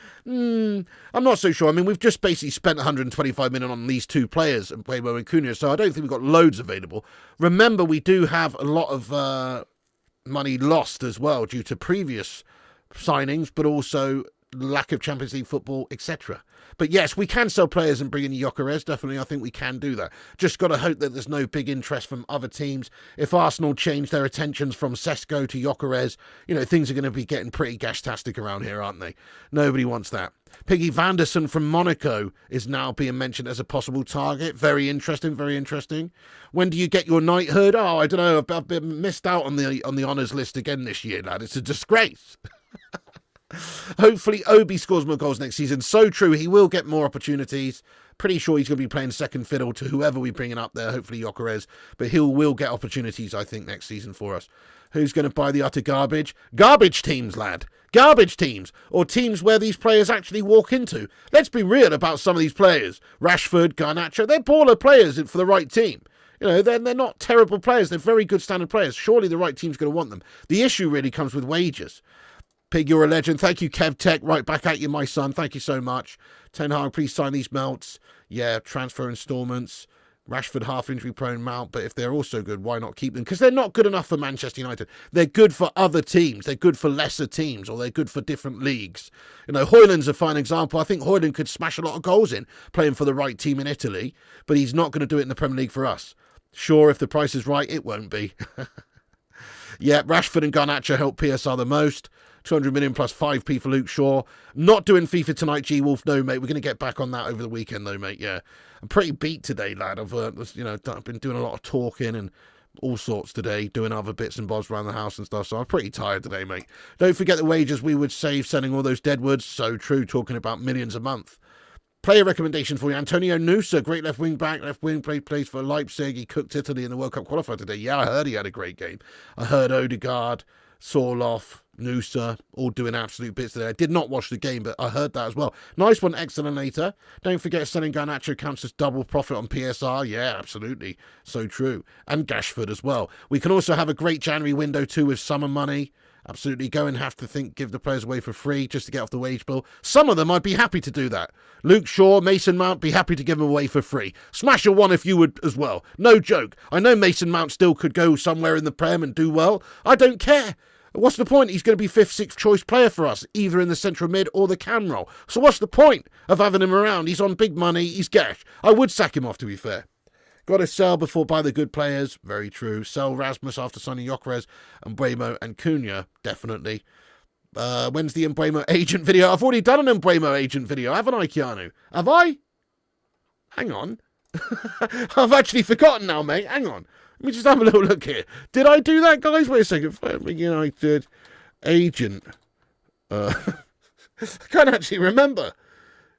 I'm not so sure. I mean, we've just basically spent 125 million on these 2 players, Mbeumo and Cunha, so I don't think we've got loads available. Remember, we do have a lot of money lost as well due to previous signings, but also lack of Champions League football, etc. But yes, we can sell players and bring in Gyokeres. Definitely, I think we can do that. Just got to hope that there's no big interest from other teams. If Arsenal change their attentions from Sesko to Gyokeres, you know, things are going to be getting pretty gash-tastic around here, aren't they? Nobody wants that. Piggy Vanderson from Monaco is now being mentioned as a possible target. Very interesting, very interesting. When do you get your knighthood? Oh, I don't know. I've been missed out on the honours list again this year, lad. It's a disgrace. Hopefully Obi scores more goals next season. So true, he will get more opportunities. Pretty sure he's going to be playing second fiddle to whoever we bring in up there, hopefully Gyokeres. But he will get opportunities, I think, next season for us. Who's going to buy the utter garbage? Garbage teams, lad. Garbage teams. Or teams where these players actually walk into. Let's be real about some of these players. Rashford, Garnacho, they're baller players for the right team. You know, they're not terrible players. They're very good standard players. Surely the right team's going to want them. The issue really comes with wages. Pig, you're a legend. Thank you, Kev Tech. Right back at you, my son. Thank you so much. Ten Hag, please sign these melts. Yeah, transfer instalments. Rashford, half-injury prone Mount, but if they're also good, why not keep them? Because they're not good enough for Manchester United. They're good for other teams. They're good for lesser teams, or they're good for different leagues. You know, Højlund's a fine example. I think Højlund could smash a lot of goals in playing for the right team in Italy, but he's not going to do it in the Premier League for us. Sure, if the price is right, it won't be. Yeah, Rashford and Garnacho help PSR the most. 200 million plus 5p for Luke Shaw. Not doing FIFA tonight, G-Wolf. No, mate. We're going to get back on that over the weekend, though, mate. Yeah. I'm pretty beat today, lad. I've been doing a lot of talking and all sorts today, doing other bits and bobs around the house and stuff, so I'm pretty tired today, mate. Don't forget the wages we would save selling all those deadwoods. So true, talking about millions a month. Player recommendation for you, Antonio Nusa, great left wing back, left wing, plays for Leipzig. He cooked Italy in the World Cup qualifier today. Yeah, I heard he had a great game. I heard Odegaard, Sorloth, Nusa, all doing absolute bits today. I did not watch the game, but I heard that as well. Nice one, Excellinator. Don't forget selling Garnacho counts as double profit on PSR. Yeah, absolutely. So true. And Gashford as well. We can also have a great January window too with summer money. Absolutely. Go and have to give the players away for free just to get off the wage bill. Some of them I'd be happy to do that. Luke Shaw, Mason Mount, be happy to give them away for free. Smash a one if you would as well. No joke. I know Mason Mount still could go somewhere in the Prem and do well. I don't care. What's the point? He's going to be 5th, 6th choice player for us, either in the central mid or the cam role. So what's the point of having him around? He's on big money. He's gash. I would sack him off, to be fair. Got to sell before buy the good players. Very true. Sell Rasmus after signing Gyokeres and Mbeumo and Cunha. Definitely. When's the Mbeumo agent video? I've already done an Mbeumo agent video, haven't I, Keanu? Have I? Hang on. I've actually forgotten now, mate. Hang on. Let me just have a little look here. Did I do that, guys? Wait a second. United agent. I can't actually remember.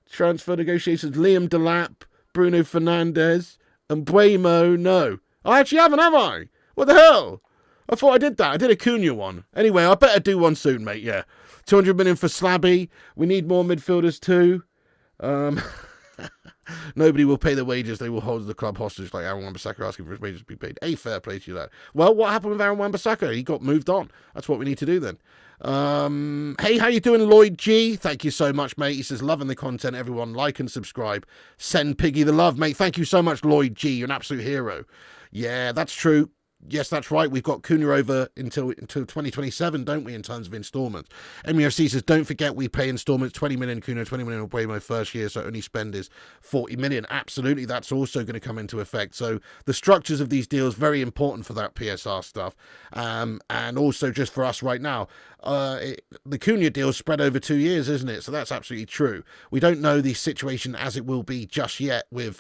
Transfer negotiations. Liam Delap, Bruno Fernandes, and Mbeumo. No. I actually haven't, have I? What the hell? I thought I did that. I did a Cunha one. Anyway, I better do one soon, mate. Yeah. 200 million for Slabby. We need more midfielders too. Nobody will pay the wages. They will hold the club hostage like Aaron Wan-Bissaka asking for his wages to be paid. A fair play to you, lad. Well, what happened with Aaron Wan-Bissaka? He got moved on. That's what we need to do then. Hey, how you doing, Lloyd G? Thank you so much, mate. He says, loving the content, everyone. Like and subscribe. Send Piggy the love, mate. Thank you so much, Lloyd G. You're an absolute hero. Yeah, that's true. Yes, that's right. We've got Cunha over until 2027, don't we, in terms of instalments. MUFC says, don't forget we pay instalments, 20 million Cunha, 20 million Mbeumo first year, so only spend is 40 million. Absolutely, that's also going to come into effect. So the structures of these deals, very important for that PSR stuff. And also just for us right now, the Cunha deal is spread over 2 years, isn't it? So that's absolutely true. We don't know the situation as it will be just yet with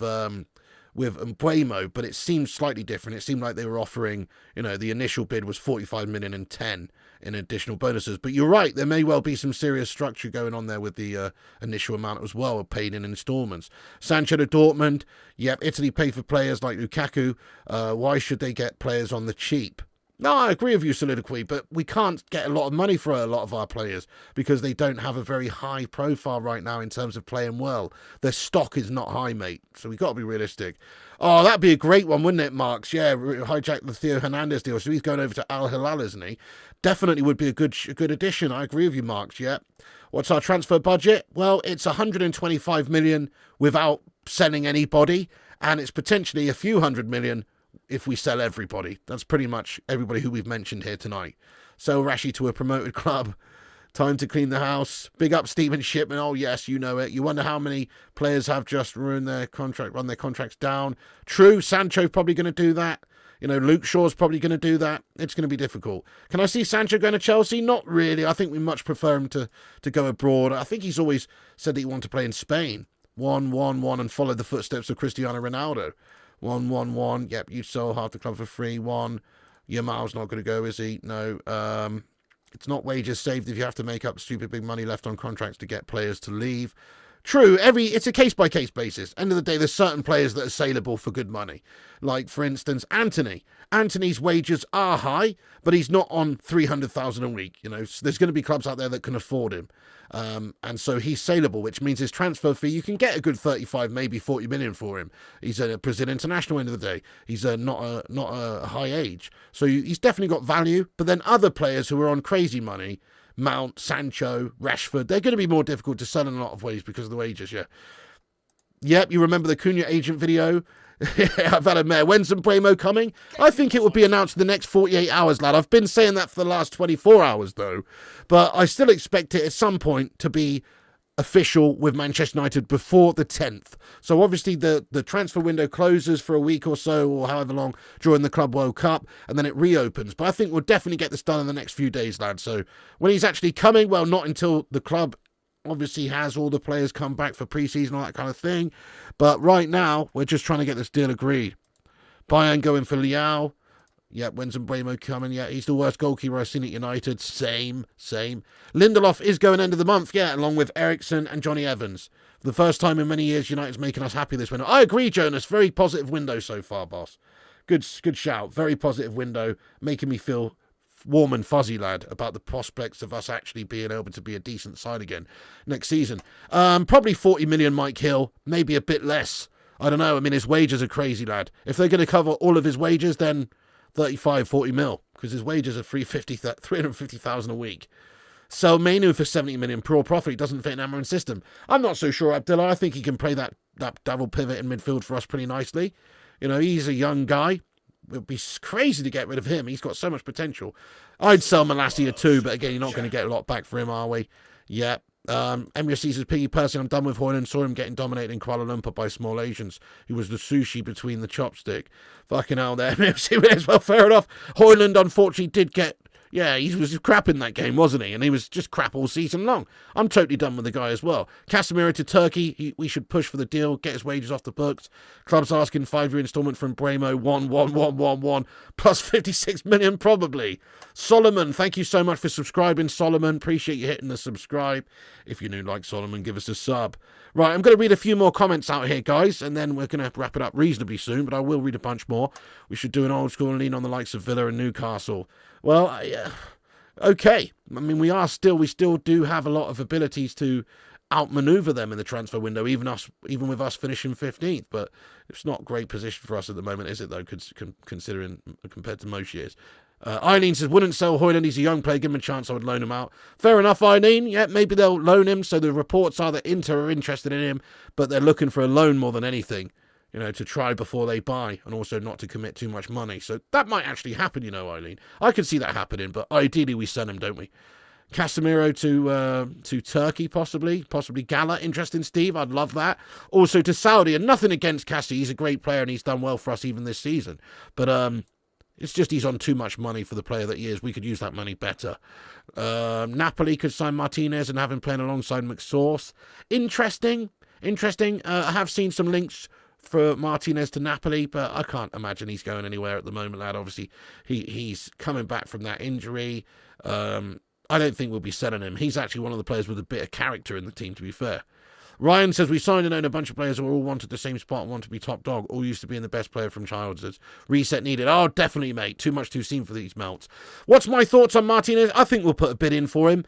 Mbeumo, but it seems slightly different. It seemed like they were offering, the initial bid was 45 million and 10 in additional bonuses. But you're right, there may well be some serious structure going on there with the initial amount as well, paid in installments. Sancho to Dortmund, yep, Italy pay for players like Lukaku. Why should they get players on the cheap? No, I agree with you, Soliloquy, but we can't get a lot of money for a lot of our players because they don't have a very high profile right now in terms of playing well. Their stock is not high, mate, so we've got to be realistic. Oh, that'd be a great one, wouldn't it, Marks? Yeah, hijack the Theo Hernandez deal, so he's going over to Al Hilal, isn't he? Definitely would be a good addition. I agree with you, Marks, yeah. What's our transfer budget? Well, it's 125 million without selling anybody, and it's potentially a few hundred million if we sell everybody. That's pretty much everybody who we've mentioned here tonight. Sell Rashi to a promoted club. Time to clean the house. Big up Stephen Shipman. Oh, yes, you know it. You wonder how many players have just run their contracts down. True, Sancho's probably going to do that. Luke Shaw's probably going to do that. It's going to be difficult. Can I see Sancho going to Chelsea? Not really. I think we much prefer him to go abroad. I think he's always said that he wanted to play in Spain. 1-1-1 and follow the footsteps of Cristiano Ronaldo. 1-1-1. Yep, you sell half the club for free. 1. Yamal's not going to go, is he? No. It's not wages saved if you have to make up stupid big money left on contracts to get players to leave. True, it's a case-by-case basis. End of the day, there's certain players that are saleable for good money. Like, for instance, Anthony. Anthony's wages are high, but he's not on 300,000 a week. So there's going to be clubs out there that can afford him. And so he's saleable, which means his transfer fee, you can get a good 35, maybe 40 million for him. He's a Brazilian international end of the day. He's not a high age. So he's definitely got value. But then other players who are on crazy money, Mount, Sancho, Rashford, they're going to be more difficult to sell in a lot of ways because of the wages, yeah. Yep, you remember the Cunha agent video? I've had a mare. When's Mbeumo coming? I think it would be announced in the next 48 hours, lad. I've been saying that for the last 24 hours, though. But I still expect it at some point to be official with Manchester United before the 10th. So obviously the transfer window closes for a week or so, or however long, during the Club World Cup, and then it reopens. But I think we'll definitely get this done in the next few days, lads. So when he's actually coming, well, not until the club obviously has all the players come back for pre-season, all that kind of thing. But right now, we're just trying to get this deal agreed. Bayern going for Liao. Yeah, when's Mbeumo coming? Yeah, he's the worst goalkeeper I've seen at United. Same. Lindelof is going end of the month, yeah, along with Eriksen and Johnny Evans. For the first time in many years, United's making us happy this window. I agree, Jonas. Very positive window so far, boss. Good shout. Very positive window, making me feel warm and fuzzy, lad, about the prospects of us actually being able to be a decent side again next season. Probably 40 million Mike Hill, maybe a bit less. I don't know. I mean, his wages are crazy, lad. If they're going to cover all of his wages, then 35, 40 mil, because his wages are 350,000 a week. Sell Mainu for 70 million, pure profit. He doesn't fit in Amorim's system. I'm not so sure, Abdullah. I think he can play that double pivot in midfield for us pretty nicely. You know, he's a young guy. It would be crazy to get rid of him. He's got so much potential. I'd sell Malacia too, but again, you're not going to get a lot back for him, are we? Yeah. Emir says, Piggy, personally, I'm done with Hoyland. Saw him getting dominated in Kuala Lumpur by small Asians. He was the sushi between the chopstick. Fucking hell there. Well, fair enough. Hoyland, unfortunately, did get... Yeah, he was crap in that game, wasn't he? And he was just crap all season long. I'm totally done with the guy as well. Casemiro to Turkey. We should push for the deal, get his wages off the books. Club's asking 5-year instalment from Mbeumo, 1 plus 56 million probably. Solomon, thank you so much for subscribing, Solomon. Appreciate you hitting the subscribe. If you're new like Solomon, give us a sub. Right, I'm going to read a few more comments out here, guys, and then we're going to wrap it up reasonably soon, but I will read a bunch more. We should do an old school and lean on the likes of Villa and Newcastle. Well, okay. I mean, we still do have a lot of abilities to outmaneuver them in the transfer window, even with us finishing 15th. But it's not a great position for us at the moment, is it, though, considering compared to most years? Eileen says, wouldn't sell Hoyland. He's a young player. Give him a chance. I would loan him out. Fair enough, Eileen. Yeah, maybe they'll loan him. So the reports are that Inter are interested in him, but they're looking for a loan more than anything. You know, to try before they buy, and also not to commit too much money. So that might actually happen, you know, Eileen. I could see that happening, but ideally we sell him, don't we? Casemiro to Turkey, possibly Gala. Interesting, Steve. I'd love that. Also to Saudi, and nothing against Cassie. He's a great player, and he's done well for us even this season. But it's just he's on too much money for the player that he is. We could use that money better. Napoli could sign Martinez and have him playing alongside McSauce. Interesting. I have seen some links for Martinez to Napoli, but I can't imagine he's going anywhere at the moment, lad. Obviously, he's coming back from that injury. I don't think we'll be selling him. He's actually one of the players with a bit of character in the team, to be fair. Ryan says, we signed and owned a bunch of players who all wanted the same spot and want to be top dog. All used to being the best player from childhood. Reset needed. Oh, definitely, mate. Too much too soon for these melts. What's my thoughts on Martinez? I think we'll put a bid in for him.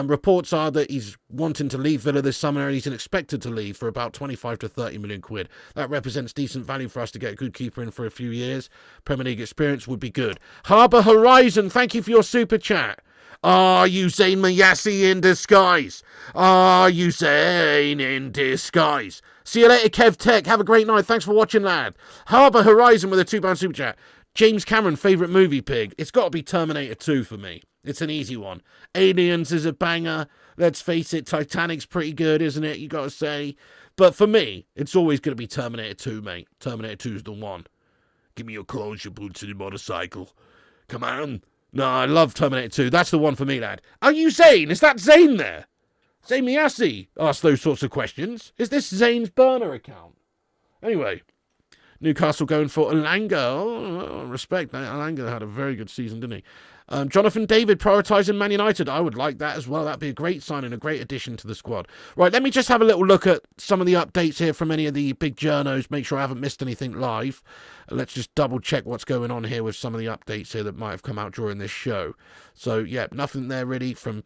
Reports are that he's wanting to leave Villa this summer, and he's expected to leave for about 25 to 30 million quid. That represents decent value for us to get a good keeper in for a few years. Premier League experience would be good. Harbour Horizon, thank you for your super chat. Are you Zayn Mayassi in disguise? Are you Zayn in disguise? See you later, Kev Tech. Have a great night. Thanks for watching, lad. Harbour Horizon with a £2 super chat. James Cameron, favourite movie pig? It's got to be Terminator 2 for me. It's an easy one. Aliens is a banger. Let's face it, Titanic's pretty good, isn't it? You got to say. But for me, it's always going to be Terminator 2, mate. Terminator 2's the one. Give me your clothes, your boots, and your motorcycle. Come on. No, I love Terminator 2. That's the one for me, lad. Are you Zayn? Is that Zayn there? Zayn Mayassi asks those sorts of questions. Is this Zayn's burner account? Anyway, Newcastle going for Elanga. Oh, respect. Elanga had a very good season, didn't he? Jonathan David prioritising Man United. I would like that as well. That'd be a great signing, a great addition to the squad. Right, let me just have a little look at some of the updates here from any of the big journos. Make sure I haven't missed anything live. Let's just double check what's going on here with some of the updates here that might have come out during this show. So, yeah, nothing there really from...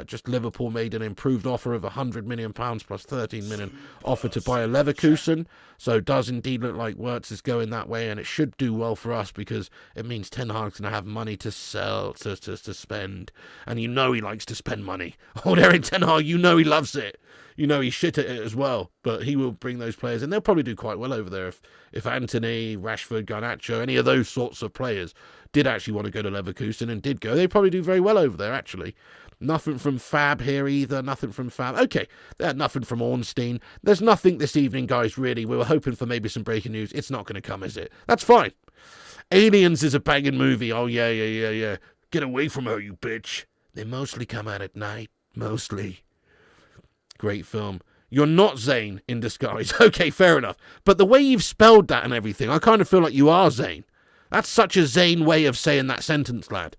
just Liverpool made an improved offer of £100 million plus 13 million offer to buy a Leverkusen. So it does indeed look like Wirtz is going that way, and it should do well for us because it means Ten Hag's going to have money to sell, to spend. And you know he likes to spend money. Oh, Eric Ten Hag, you know he loves it. You know he's shit at it as well, but he will bring those players, and they'll probably do quite well over there. If Anthony, Rashford, Garnacho, any of those sorts of players did actually want to go to Leverkusen and did go, they'd probably do very well over there, actually. Nothing from Fab here either. Nothing from Fab. Okay, nothing from Ornstein. There's nothing this evening, guys, really. We were hoping for maybe some breaking news. It's not going to come, is it? That's fine. Aliens is a banging movie. Oh, yeah. Get away from her, you bitch. They mostly come out at night. Mostly. Great film. You're not Zayn in disguise. Okay, fair enough. But the way you've spelled that and everything, I kind of feel like you are Zayn. That's such a Zayn way of saying that sentence, lad.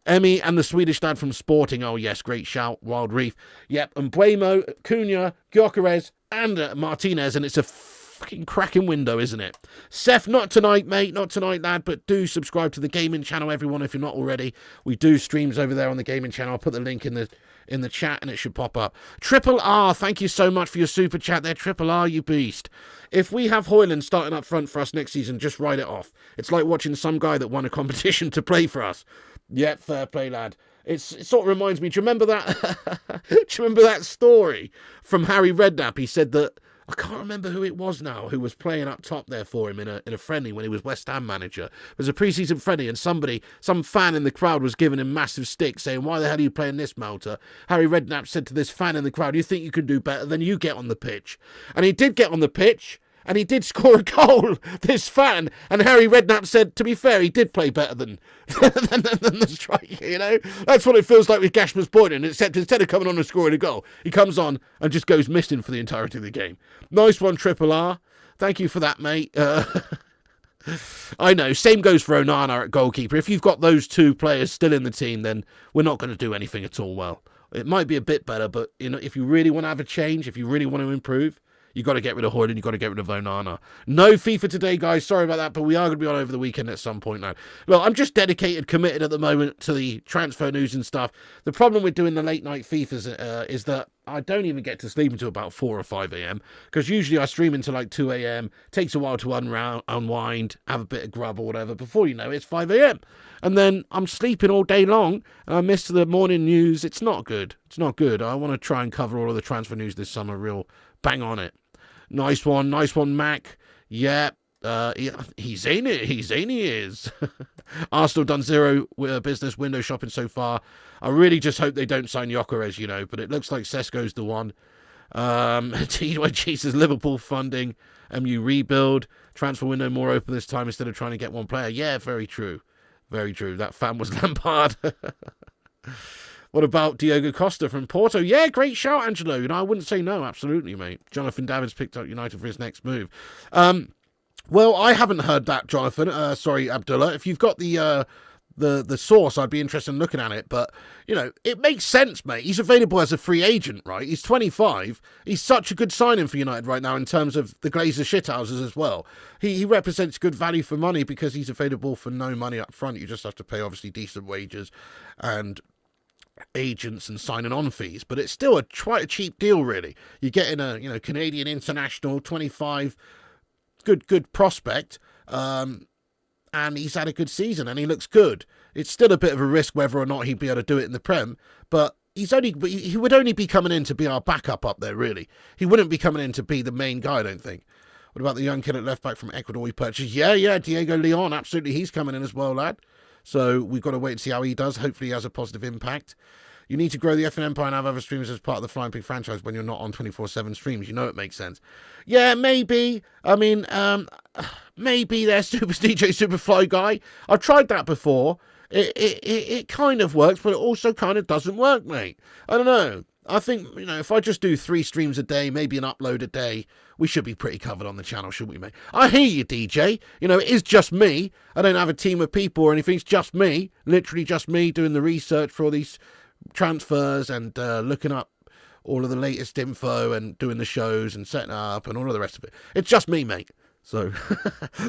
Emmy and the Swedish lad from Sporting. Oh, yes, great shout. Wild Reef. Yep, and Mbeumo, Cunha, Gyokeres, and Martinez, and it's a fucking cracking window, isn't it? Seth, not tonight, mate. Not tonight, lad, but do subscribe to the gaming channel, everyone, if you're not already. We do streams over there on the gaming channel. I'll put the link in the chat and it should pop up. Triple R, thank you so much for your super chat there. Triple R, you beast. If we have Højlund starting up front for us next season, just write it off. It's like watching some guy that won a competition to play for us. Yep, fair play, lad. It sort of reminds me, do you remember that? Do you remember that story from Harry Redknapp? He said that, I can't remember who it was now, who was playing up top there for him in a friendly when he was West Ham manager. It was a pre-season friendly, and some fan in the crowd was giving him massive stick, saying, why the hell are you playing this, Malta? Harry Redknapp said to this fan in the crowd, you think you can do better than you get on the pitch? And he did get on the pitch, and he did score a goal, this fan. And Harry Redknapp said, to be fair, he did play better than the striker, you know? That's what it feels like with Gashmer's Boyden, except instead of coming on and scoring a goal, he comes on and just goes missing for the entirety of the game. Nice one, Triple R. Thank you for that, mate. I know, same goes for Onana at goalkeeper. If you've got those two players still in the team, then we're not going to do anything at all well. It might be a bit better, but you know, if you really want to have a change, if you really want to improve, you got to get rid of Højlund, you got to get rid of Onana. No FIFA today, guys. Sorry about that, but we are going to be on over the weekend at some point now. Look, I'm just dedicated, committed at the moment to the transfer news and stuff. The problem with doing the late night FIFAs is that I don't even get to sleep until about 4 or 5 a.m. because usually I stream until like 2 a.m. Takes a while to unwind, have a bit of grub or whatever. Before you know it, it's 5 a.m. And then I'm sleeping all day long and I miss the morning news. It's not good. It's not good. I want to try and cover all of the transfer news this summer, real bang on it. Nice one, Mac. Yeah, he's in it. He is. Arsenal done zero business window shopping so far. I really just hope they don't sign Gyokeres, you know, but it looks like Sesko's the one. TYG says Liverpool funding, MU rebuild, transfer window more open this time instead of trying to get one player. Yeah, very true. Very true. That fan was Lampard. What about Diogo Costa from Porto? Yeah, great shout, Angelo. You know, I wouldn't say no. Absolutely, mate. Jonathan Davids picked up United for his next move. Well, I haven't heard that, Jonathan. Sorry, Abdullah. If you've got the source, I'd be interested in looking at it. But, you know, it makes sense, mate. He's available as a free agent, right? He's 25. He's such a good signing for United right now in terms of the Glazer shithouses as well. He represents good value for money because he's available for no money up front. You just have to pay, obviously, decent wages and agents and signing on fees, but it's still quite a cheap deal, really. You're getting a Canadian international, 25, good prospect, and he's had a good season and he looks good. It's still a bit of a risk whether or not he'd be able to do it in the Prem, but he would only be coming in to be our backup up there, really. He wouldn't be coming in to be the main guy, I don't think. What about the young kid at left back from Ecuador we purchased? Yeah, Diego Leon, absolutely, he's coming in as well, lad. So we've got to wait and see how he does. Hopefully he has a positive impact. You need to grow the FN Empire and have other streamers as part of the Flying Pig franchise when you're not on 24/7 streams. You know it makes sense. Yeah, maybe. I mean, maybe they're Super DJ Superfly guy. I've tried that before. It kind of works, but it also kind of doesn't work, mate. I don't know. I think, you know, if I just do 3 streams a day, maybe an upload a day, we should be pretty covered on the channel, shouldn't we, mate? I hear you, DJ. You know, it is just me. I don't have a team of people or anything. It's just me, literally just me doing the research for all these transfers and looking up all of the latest info and doing the shows and setting up and all of the rest of it. It's just me, mate. So,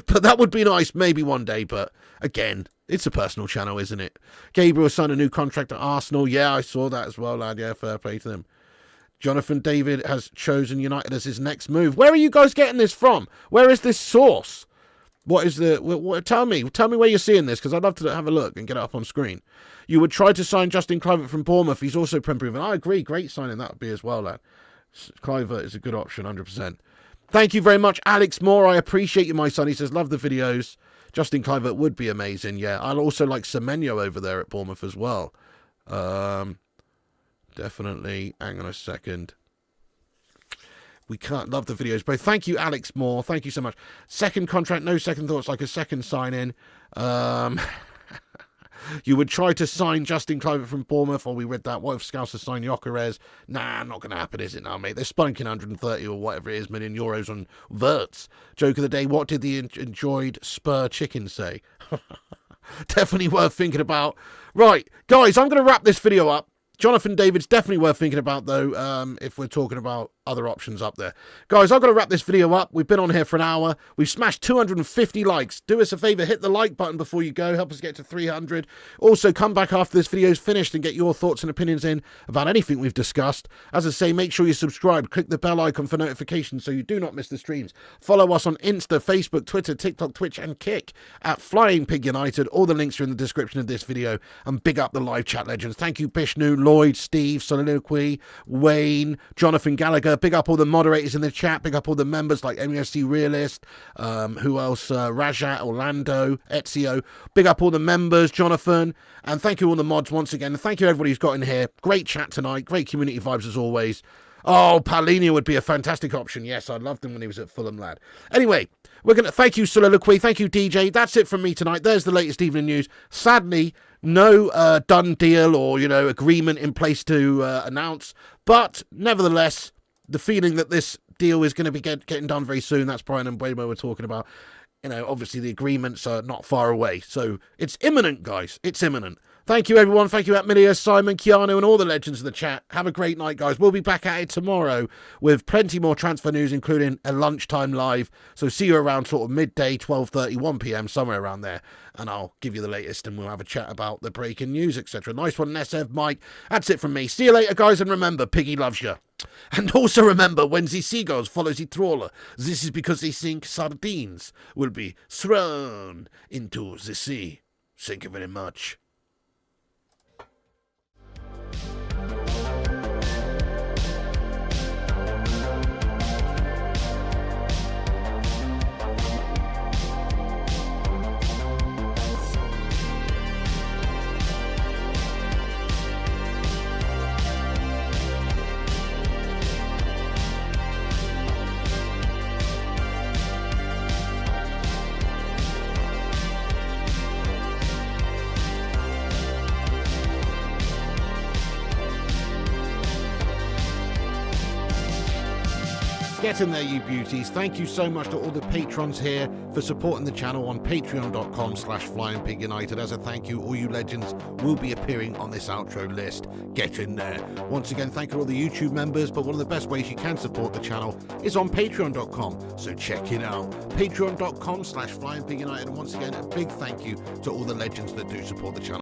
but that would be nice maybe one day, but again, it's a personal channel, isn't it? Gabriel signed a new contract at Arsenal. Yeah, I saw that as well, lad. Yeah, fair play to them. Jonathan David has chosen United as his next move. Where are you guys getting this from? Where is this source? What is tell me where you're seeing this, because I'd love to have a look and get it up on screen. You would try to sign Justin Kluivert from Bournemouth. He's also Prem proven. I agree. Great signing that would be as well, lad. Kluivert is a good option, 100%. Thank you very much, Alex Moore. I appreciate you, my son. He says, love the videos. Justin Kluivert would be amazing, yeah. I'll also like Semenyo over there at Bournemouth as well. Definitely. Hang on a second. We can't love the videos, both. Thank you, Alex Moore. Thank you so much. Second contract, no second thoughts, like a second sign-in. You would try to sign Justin Kluivert from Bournemouth, or we read that. What if Scouser signed Gyokeres? Nah, not going to happen, is it now, mate? They're spunking 130 or whatever it is million euros on Verts. Joke of the day, what did the enjoyed Spur chicken say? Definitely worth thinking about. Right, guys, I'm going to wrap this video up. Jonathan David's definitely worth thinking about, though, if we're talking about other options up there. Guys, I've got to wrap this video up. We've been on here for an hour. We've smashed 250 likes. Do us a favour, hit the like button before you go. Help us get to 300. Also, come back after this video's finished and get your thoughts and opinions in about anything we've discussed. As I say, make sure you subscribe. Click the bell icon for notifications so you do not miss the streams. Follow us on Insta, Facebook, Twitter, TikTok, Twitch and Kick at Flying Pig United. All the links are in the description of this video. And big up the live chat legends. Thank you, Bishnu, Lloyd, Steve, Soliloquy, Wayne, Jonathan Gallagher. Big up all the moderators in the chat. Big up all the members like MUSC Realist. Who else? Rajat, Orlando, Ezio. Big up all the members, Jonathan. And thank you all the mods once again. And thank you everybody who's got in here. Great chat tonight. Great community vibes as always. Oh, Paulinho would be a fantastic option. Yes, I loved him when he was at Fulham, lad. Anyway, we're going to thank you, Soliloquy. Thank you, DJ. That's it from me tonight. There's the latest evening news. Sadly, no done deal or, agreement in place to announce. But nevertheless, the feeling that this deal is going to be getting done very soon. That's Bryan Mbeumo we're talking about. Obviously the agreements are not far away. So it's imminent, guys. It's imminent. Thank you, everyone. Thank you, Atmilius, Simon, Keanu, and all the legends of the chat. Have a great night, guys. We'll be back at it tomorrow with plenty more transfer news, including a lunchtime live. So see you around sort of midday, 12:30, 1 p.m, somewhere around there. And I'll give you the latest and we'll have a chat about the breaking news, etc. Nice one, SF, Mike. That's it from me. See you later, guys. And remember, Piggy loves you. And also remember, when the seagulls follow the trawler, this is because they think sardines will be thrown into the sea. Thank you very much. Get in there, you beauties. Thank you so much to all the patrons here for supporting the channel on patreon.com/flyingpigunited. As a thank you, all you legends will be appearing on this outro list. Get in there. Once again, thank you to all the YouTube members, but one of the best ways you can support the channel is on patreon.com. So check it out. Patreon.com/flyingpigunited. And once again, a big thank you to all the legends that do support the channel.